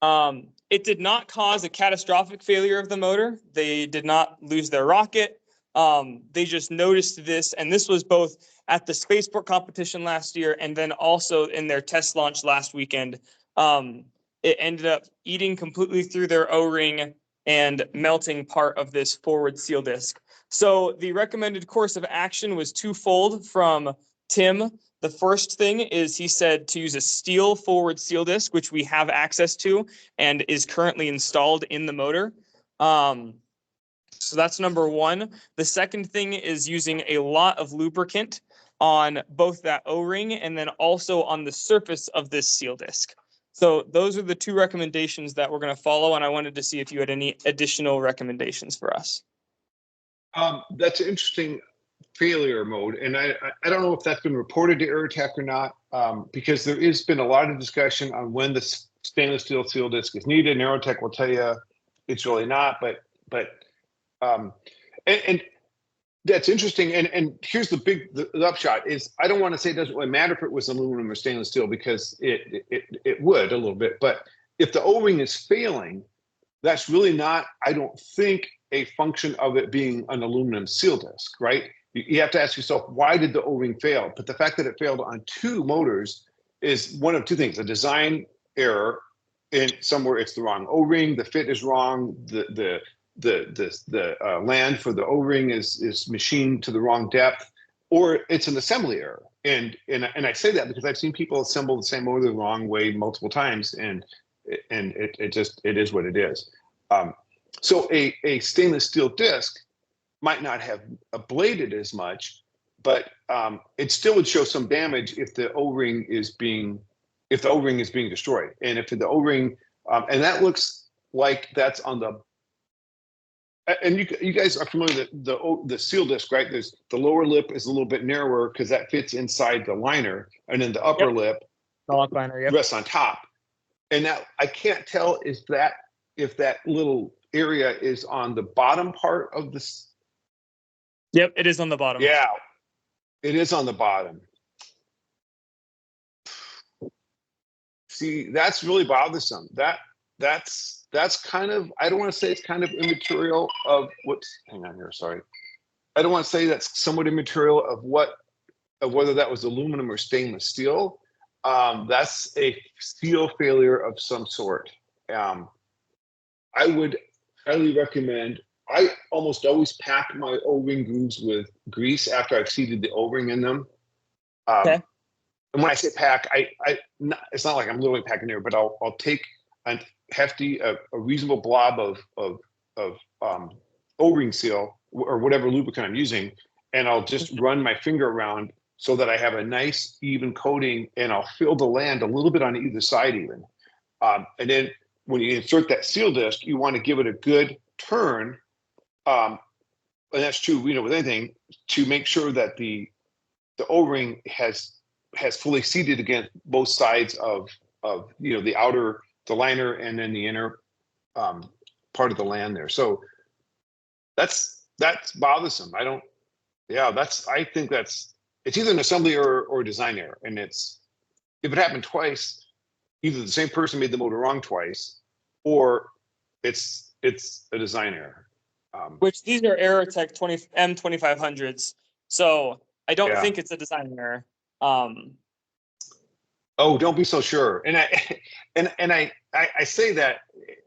Speaker 2: It did not cause a catastrophic failure of the motor. They did not lose their rocket. They just noticed this, and this was both at the Spaceport competition last year and then also in their test launch last weekend. It ended up eating completely through their O-ring and melting part of this forward seal disc. So the recommended course of action was twofold from Tim. The first thing is he said to use a steel forward seal disc, which we have access to and is currently installed in the motor. So that's number one. The second thing is using a lot of lubricant on both that O-ring and then also on the surface of this seal disc. So those are the two recommendations that we're going to follow, and I wanted to see if you had any additional recommendations for us.
Speaker 3: That's an interesting failure mode, and I don't know if that's been reported to Aerotech or not, because there has been a lot of discussion on when the stainless steel seal disc is needed. And Aerotech will tell you it's really not, but that's interesting. And here's the upshot is I don't want to say it doesn't really matter if it was aluminum or stainless steel, because it would a little bit. But if the O-ring is failing, that's really not, I don't think, a function of it being an aluminum seal disc, right? You have to ask yourself, why did the O-ring fail? But the fact that it failed on two motors is one of two things: a design error, and somewhere it's the wrong O-ring, the fit is wrong, the land for the O-ring is machined to the wrong depth, or it's an assembly error. And I say that because I've seen people assemble the same motor the wrong way multiple times, and it is what it is. So a stainless steel disc might not have ablated as much, but it still would show some damage if the O-ring is being destroyed, and if the O-ring and that looks like that's on the. And you guys are familiar with the seal disc, right? There's the lower lip is a little bit narrower because that fits inside the liner, and then the upper lip
Speaker 2: The lock liner, yep.
Speaker 3: rests on top. And now I can't tell if that little area is on the bottom part of this.
Speaker 2: Yep, it is on the bottom.
Speaker 3: Yeah, it is on the bottom. See, that's really bothersome. That's kind of, I don't want to say it's kind of immaterial of what's, hang on here, sorry. I don't want to say that's somewhat immaterial of whether that was aluminum or stainless steel. That's a steel failure of some sort. I would highly recommend, I almost always pack my O-ring grooves with grease after I've seated the O-ring in them.
Speaker 2: Okay.
Speaker 3: And when I say pack, it's not like I'm literally packing there, but I'll take a hefty, a reasonable blob of O-ring seal or whatever lubricant I'm using, and I'll just run my finger around so that I have a nice even coating, and I'll fill the land a little bit on either side even. And then when you insert that seal disc, you want to give it a good turn, and that's true, with anything, to make sure that the O-ring has fully seated against both sides of the outer, the liner, and then the inner part of the land there. So that's bothersome. I think it's either an assembly or a design error. And if it happened twice, either the same person made the motor wrong twice, or it's a design error.
Speaker 2: Which these are Aerotech M2500s. So I don't think it's a design error.
Speaker 3: Oh, don't be so sure. And I say that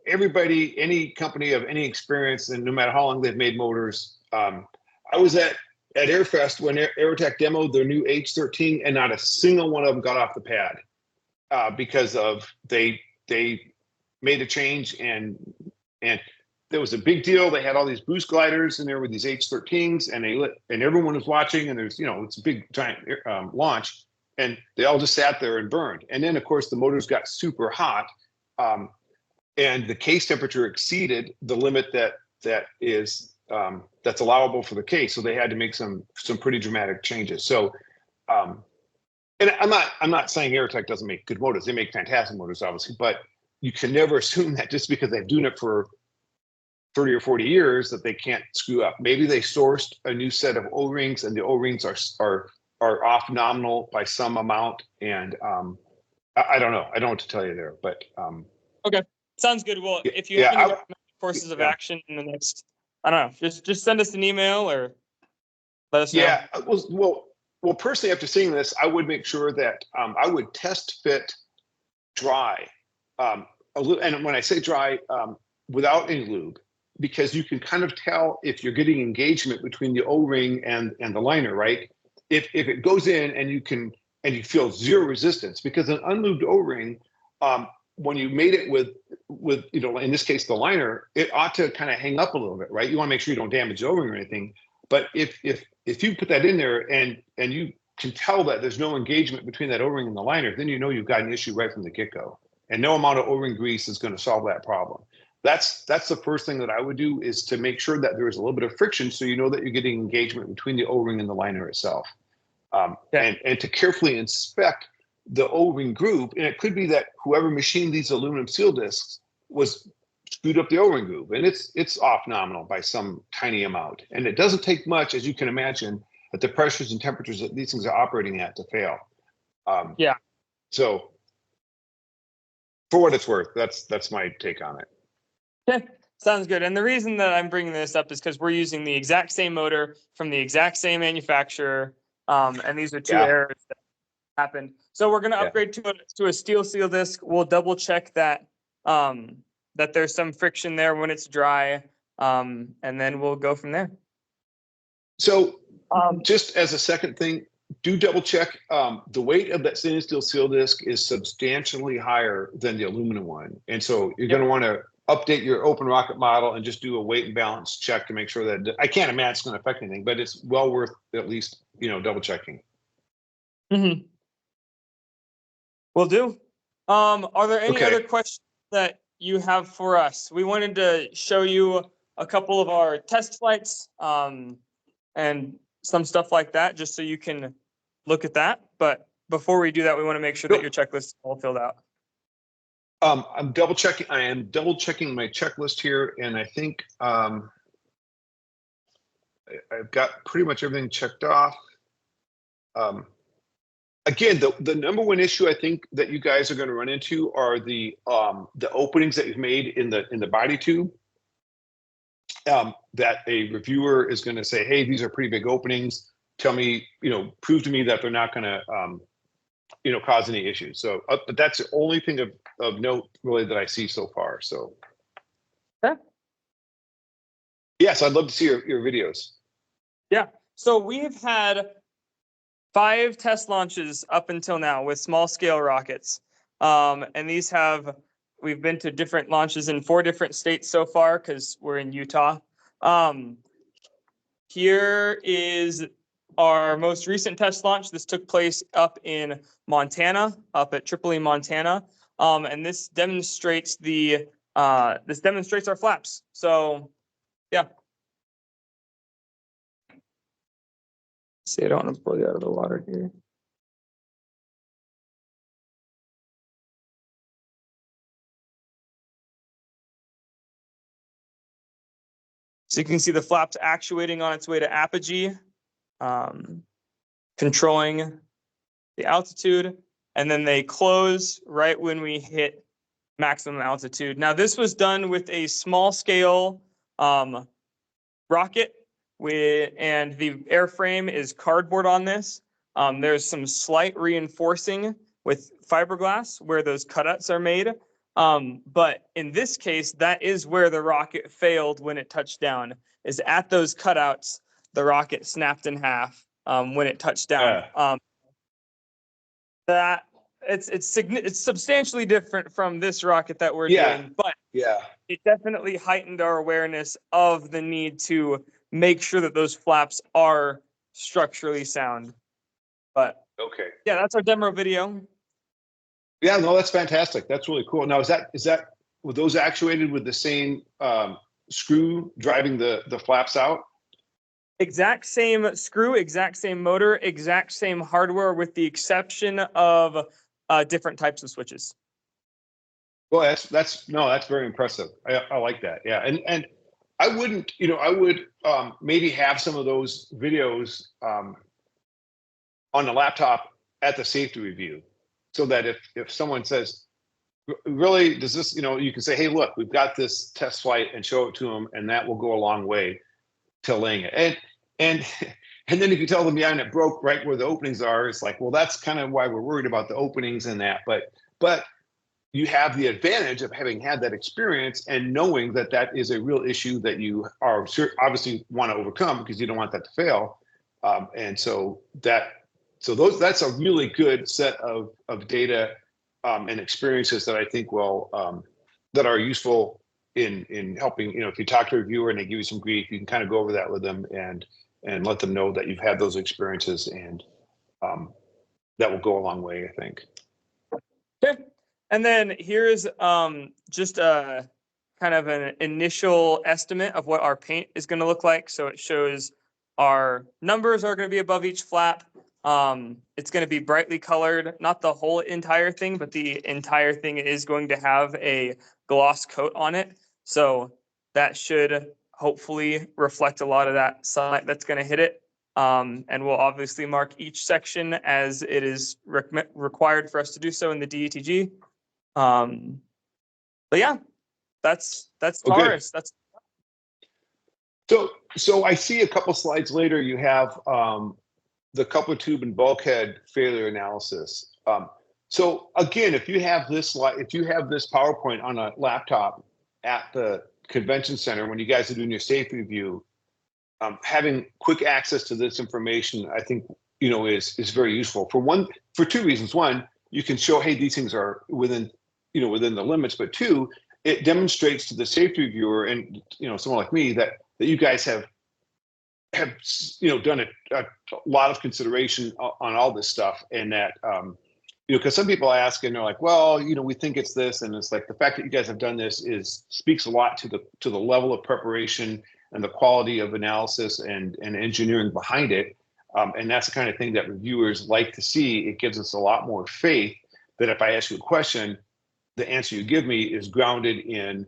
Speaker 3: everybody, any company of any experience, and no matter how long they've made motors, I was at Airfest when Aerotech demoed their new H13, and not a single one of them got off the pad because of they made a change, and there was a big deal. They had all these boost gliders in there with these H13s, and everyone was watching, and there's it's a big giant launch. And they all just sat there and burned. And then, of course, the motors got super hot, and the case temperature exceeded the limit that's allowable for the case. So they had to make some pretty dramatic changes. So, and I'm not saying Aerotech doesn't make good motors. They make fantastic motors, obviously, but you can never assume that just because they've done it for 30 or 40 years that they can't screw up. Maybe they sourced a new set of O-rings, and the O-rings are off nominal by some amount, and I don't know. I don't know what to tell you there, but
Speaker 2: okay, sounds good. Well, if you have any recommended courses of action in the next, I don't know, just send us an email or let us know.
Speaker 3: Yeah, well, personally, after seeing this, I would make sure that I would test fit dry, and when I say dry, without any lube, because you can kind of tell if you're getting engagement between the O-ring and the liner, right? If it goes in and you feel zero resistance, because an unlubed O-ring, when you made it with in this case the liner, it ought to kind of hang up a little bit, right? You want to make sure you don't damage the O-ring or anything. But if you put that in there and you can tell that there's no engagement between that O-ring and the liner, then you've got an issue right from the get-go. And no amount of O-ring grease is going to solve that problem. That's the first thing that I would do, is to make sure that there is a little bit of friction, so you know that you're getting engagement between the O-ring and the liner itself. And to carefully inspect the O-ring groove. And it could be that whoever machined these aluminum seal discs was screwed up the O-ring groove, and it's off nominal by some tiny amount. And it doesn't take much, as you can imagine, at the pressures and temperatures that these things are operating at, to fail. So for what it's worth, that's my take on it.
Speaker 2: Okay, sounds good. And the reason that I'm bringing this up is because we're using the exact same motor from the exact same manufacturer. And these are two errors that happened. So we're going to upgrade to a steel seal disc. We'll double check that that there's some friction there when it's dry. And then we'll go from there.
Speaker 3: So
Speaker 2: Um,
Speaker 3: just as a second thing, do double check. The weight of that stainless steel seal disc is substantially higher than the aluminum one. And so you're going to want to update your open rocket model and just do a weight and balance check to make sure that I can't imagine it's going to affect anything, but it's well worth at least, double checking.
Speaker 2: mhm. Will do. Are there any
Speaker 3: Okay.
Speaker 2: other questions that you have for us? We wanted to show you a couple of our test flights, and some stuff like that, just so you can look at that. But before we do that, we want to make sure that your checklist is all filled out.
Speaker 3: I'm double checking. I am double checking my checklist here, and I think I've got pretty much everything checked off. Again, the number one issue I think that you guys are going to run into are the openings that you've made in the body tube. That a reviewer is going to say, "Hey, these are pretty big openings. Tell me, prove to me that they're not going to, cause any issues." So, but that's the only thing of note really that I see so far. So,
Speaker 2: Okay.
Speaker 3: Yes, I'd love to see your videos.
Speaker 2: Yeah. So we've had 5 test launches up until now with small scale rockets. And we've been to different launches in 4 different states so far because we're in Utah. Here is our most recent test launch. This took place up in Montana, up at Tripoli, Montana. And this demonstrates our flaps. So yeah. See, I don't want to pull you out of the water here. So you can see the flaps actuating on its way to apogee, controlling the altitude, and then they close right when we hit maximum altitude. Now, this was done with a small scale rocket, and the airframe is cardboard on this. There's some slight reinforcing with fiberglass where those cutouts are made. But in this case, that is where the rocket failed when it touched down, is at those cutouts, the rocket snapped in half when it touched down. That it's substantially different from this rocket that we're doing, but it definitely heightened our awareness of the need to make sure that those flaps are structurally sound. But
Speaker 3: Okay.
Speaker 2: yeah, that's our demo video.
Speaker 3: Yeah, no, that's fantastic. That's really cool. Now, were those actuated with the same screw driving the flaps out?
Speaker 2: Exact same screw, exact same motor, exact same hardware, with the exception of different types of switches.
Speaker 3: Well, that's very impressive. I like that. Yeah, and I wouldn't, I would maybe have some of those videos on the laptop at the safety review, so that if someone says, really, does this, you can say, hey, look, we've got this test flight, and show it to them, and that will go a long way to laying it. And then if you tell them, yeah, and it broke right where the openings are, it's like, well, that's kind of why we're worried about the openings and that. But you have the advantage of having had that experience and knowing that that is a real issue that you are obviously want to overcome, because you don't want that to fail. And so that's a really good set of data and experiences that I think will that are useful in helping, if you talk to a reviewer and they give you some grief, you can kind of go over that with them and let them know that you've had those experiences, and that will go a long way, I think.
Speaker 2: Okay. And then here's just a kind of an initial estimate of what our paint is going to look like. So it shows our numbers are going to be above each flap. It's going to be brightly colored, not the whole entire thing, but the entire thing is going to have a gloss coat on it. So that should hopefully reflect a lot of that sunlight that's going to hit it. And we'll obviously mark each section as it is required for us to do so in the DETG. But yeah, that's Taurus. That's
Speaker 3: so I see a couple slides later, you have the coupler tube and bulkhead failure analysis. So again, if you have this PowerPoint on a laptop at the convention center, when you guys are doing your safety review, having quick access to this information, I think, is very useful for two reasons. One, you can show, hey, these things are within the limits, but two, it demonstrates to the safety reviewer and, someone like me that you guys have done a lot of consideration on all this stuff, and that, because some people ask and they're like, well, we think it's this, and it's like the fact that you guys have done this speaks a lot to the level of preparation and the quality of analysis and engineering behind it. And that's the kind of thing that reviewers like to see. It gives us a lot more faith that if I ask you a question, the answer you give me is grounded in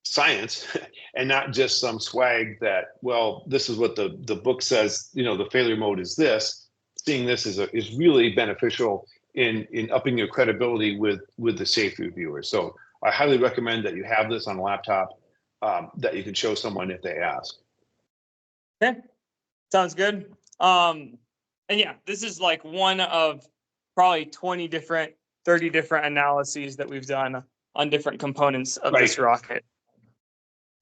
Speaker 3: science and not just some swag that, well, this is what the book says, the failure mode is this. Seeing this is really beneficial in upping your credibility with the safety reviewers. So I highly recommend that you have this on a laptop that you can show someone if they ask.
Speaker 2: Okay, sounds good. And yeah, this is like one of probably 20 different, 30 different analyses that we've done on different components of this rocket.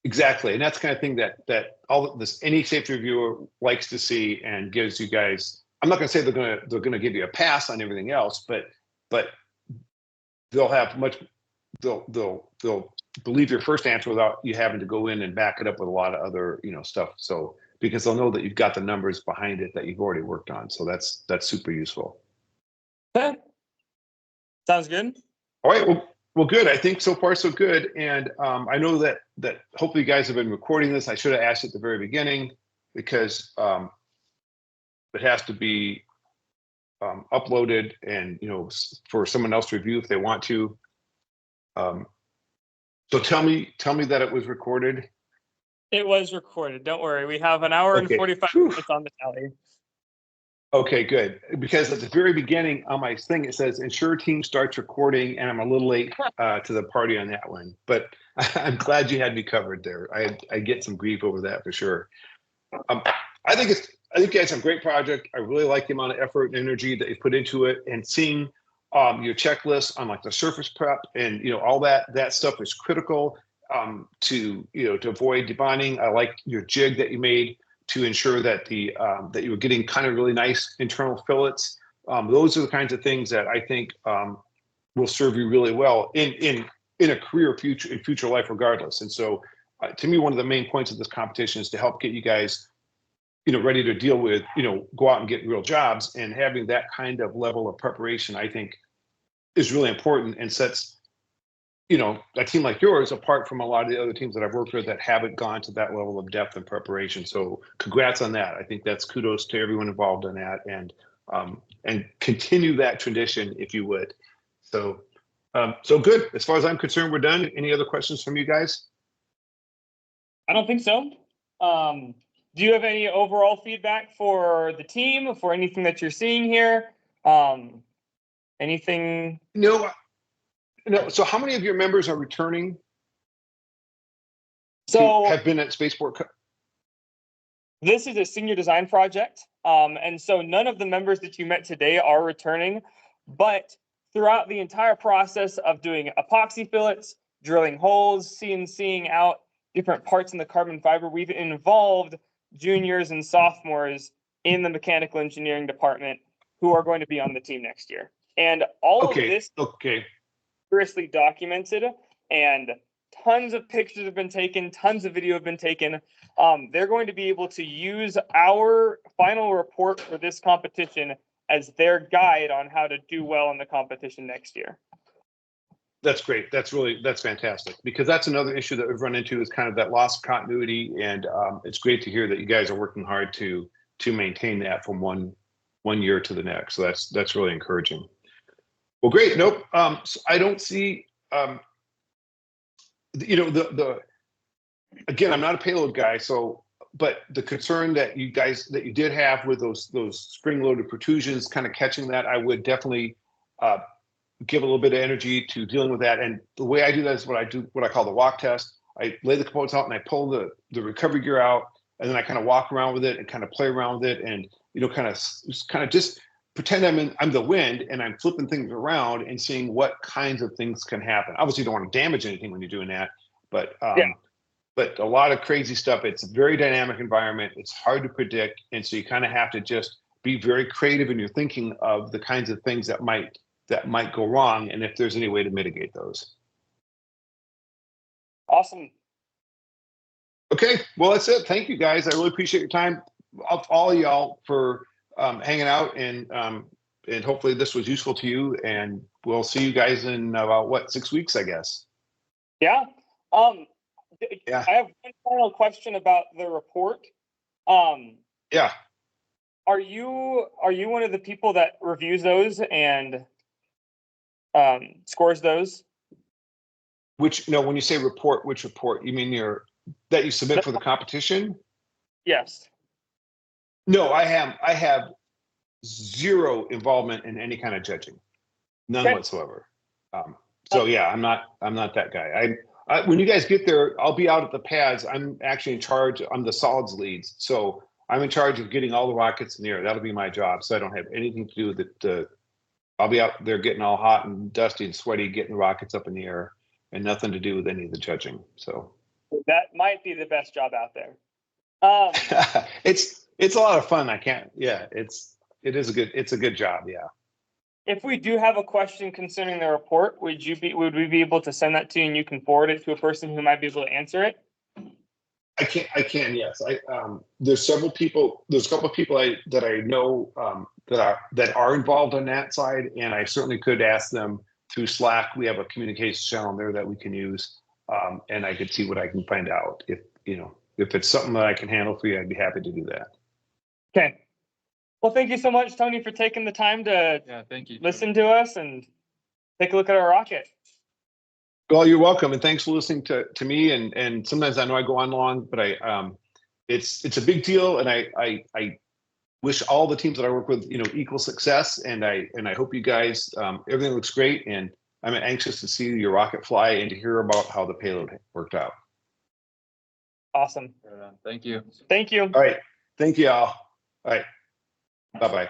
Speaker 3: Exactly, and that's the kind of thing that all this any safety reviewer likes to see and gives you guys. I'm not going to say they're gonna give you a pass on everything else, but they'll have much. They'll believe your first answer without you having to go in and back it up with a lot of other stuff. So because they'll know that you've got the numbers behind it that you've already worked on. So that's super useful.
Speaker 2: Okay. Sounds good.
Speaker 3: All right. Well, good. I think so far so good. And I know that hopefully you guys have been recording this. I should have asked at the very beginning because it has to be uploaded and for someone else to review if they want to. So tell me that it was recorded.
Speaker 2: It was recorded. Don't worry. We have an hour and 45 minutes on the tally.
Speaker 3: Okay, good. Because at the very beginning on my thing, it says ensure team starts recording, and I'm a little late to the party on that one. But I'm glad you had me covered there. I get some grief over that for sure. I think you guys have a great project. I really like the amount of effort and energy that you put into it, and seeing your checklist on like the surface prep and all that stuff is critical to avoid debonding. I like your jig that you made to ensure that that you were getting kind of really nice internal fillets. Those are the kinds of things that I think will serve you really well in a career in future life regardless. And so to me, one of the main points of this competition is to help get you guys ready to deal with, go out and get real jobs, and having that kind of level of preparation, I think is really important and sets, a team like yours apart from a lot of the other teams that I've worked with that haven't gone to that level of depth and preparation. So congrats on that. I think that's kudos to everyone involved in that, and continue that tradition if you would. So, so good. As far as I'm concerned, we're done. Any other questions from you guys?
Speaker 2: I don't think so. Do you have any overall feedback for the team, for anything that you're seeing here? Anything?
Speaker 3: No. So how many of your members are returning?
Speaker 2: So
Speaker 3: have been at Spaceport?
Speaker 2: This is a senior design project. And so none of the members that you met today are returning, but throughout the entire process of doing epoxy fillets, drilling holes, CNCing out different parts in the carbon fiber, we've involved juniors and sophomores in the mechanical engineering department who are going to be on the team next year. And all of this rigorously documented, and tons of pictures have been taken, tons of video have been taken. They're going to be able to use our final report for this competition as their guide on how to do well in the competition next year.
Speaker 3: That's great. That's fantastic, because that's another issue that we've run into is kind of that loss of continuity. And it's great to hear that you guys are working hard to maintain that from one year to the next. So that's really encouraging. Well, great. Nope. So I don't see, again, I'm not a payload guy. So, but the concern that you did have with those spring loaded protrusions, kind of catching that, I would definitely give a little bit of energy to dealing with that. And the way I do that is what I call the walk test. I lay the components out and I pull the recovery gear out, and then I kind of walk around with it and kind of play around with it, and kind of just pretend I'm the wind, and I'm flipping things around and seeing what kinds of things can happen. Obviously, you don't want to damage anything when you're doing that, but,
Speaker 2: Yeah.
Speaker 3: but a lot of crazy stuff. It's a very dynamic environment. It's hard to predict. And so you kind of have to just be very creative in your thinking of the kinds of things that might go wrong, and if there's any way to mitigate those.
Speaker 2: Awesome.
Speaker 3: Okay, well, that's it. Thank you, guys. I really appreciate your time, all of y'all, for hanging out, and hopefully this was useful to you. And we'll see you guys in about 6 weeks, I guess.
Speaker 2: Yeah.
Speaker 3: Yeah.
Speaker 2: I have one final question about the report.
Speaker 3: Yeah.
Speaker 2: Are you one of the people that reviews those and scores those?
Speaker 3: When you say report, which report? You mean that you submit for the competition?
Speaker 2: Yes.
Speaker 3: No, I have zero involvement in any kind of judging, none
Speaker 2: Okay.
Speaker 3: whatsoever. So yeah, I'm not that guy. When you guys get there, I'll be out at the pads. I'm actually in charge. I'm the solids leads, so I'm in charge of getting all the rockets in the air. That'll be my job. So I don't have anything to do with it. I'll be out there getting all hot and dusty and sweaty, getting the rockets up in the air, and nothing to do with any of the judging. So
Speaker 2: That might be the best job out there.
Speaker 3: it's a lot of fun. It's a good job. Yeah.
Speaker 2: If we do have a question concerning the report, would we be able to send that to you and you can forward it to a person who might be able to answer it?
Speaker 3: I can, yes. There's several people, there's a couple of people that I know that are involved on that side, and I certainly could ask them through Slack. We have a communications channel there that we can use, and I could see what I can find out. If it's something that I can handle for you, I'd be happy to do that.
Speaker 2: Okay. Well, thank you so much, Tony, for taking the time to
Speaker 1: thank you.
Speaker 2: listen to us and take a look at our rocket.
Speaker 3: Well, you're welcome, and thanks for listening to me. And sometimes I know I go on long, but it's a big deal, and I wish all the teams that I work with equal success. And I hope you guys everything looks great, and I'm anxious to see your rocket fly and to hear about how the payload worked out.
Speaker 2: Awesome.
Speaker 1: Thank you.
Speaker 2: Thank you.
Speaker 3: All right, thank you all. All right, bye bye.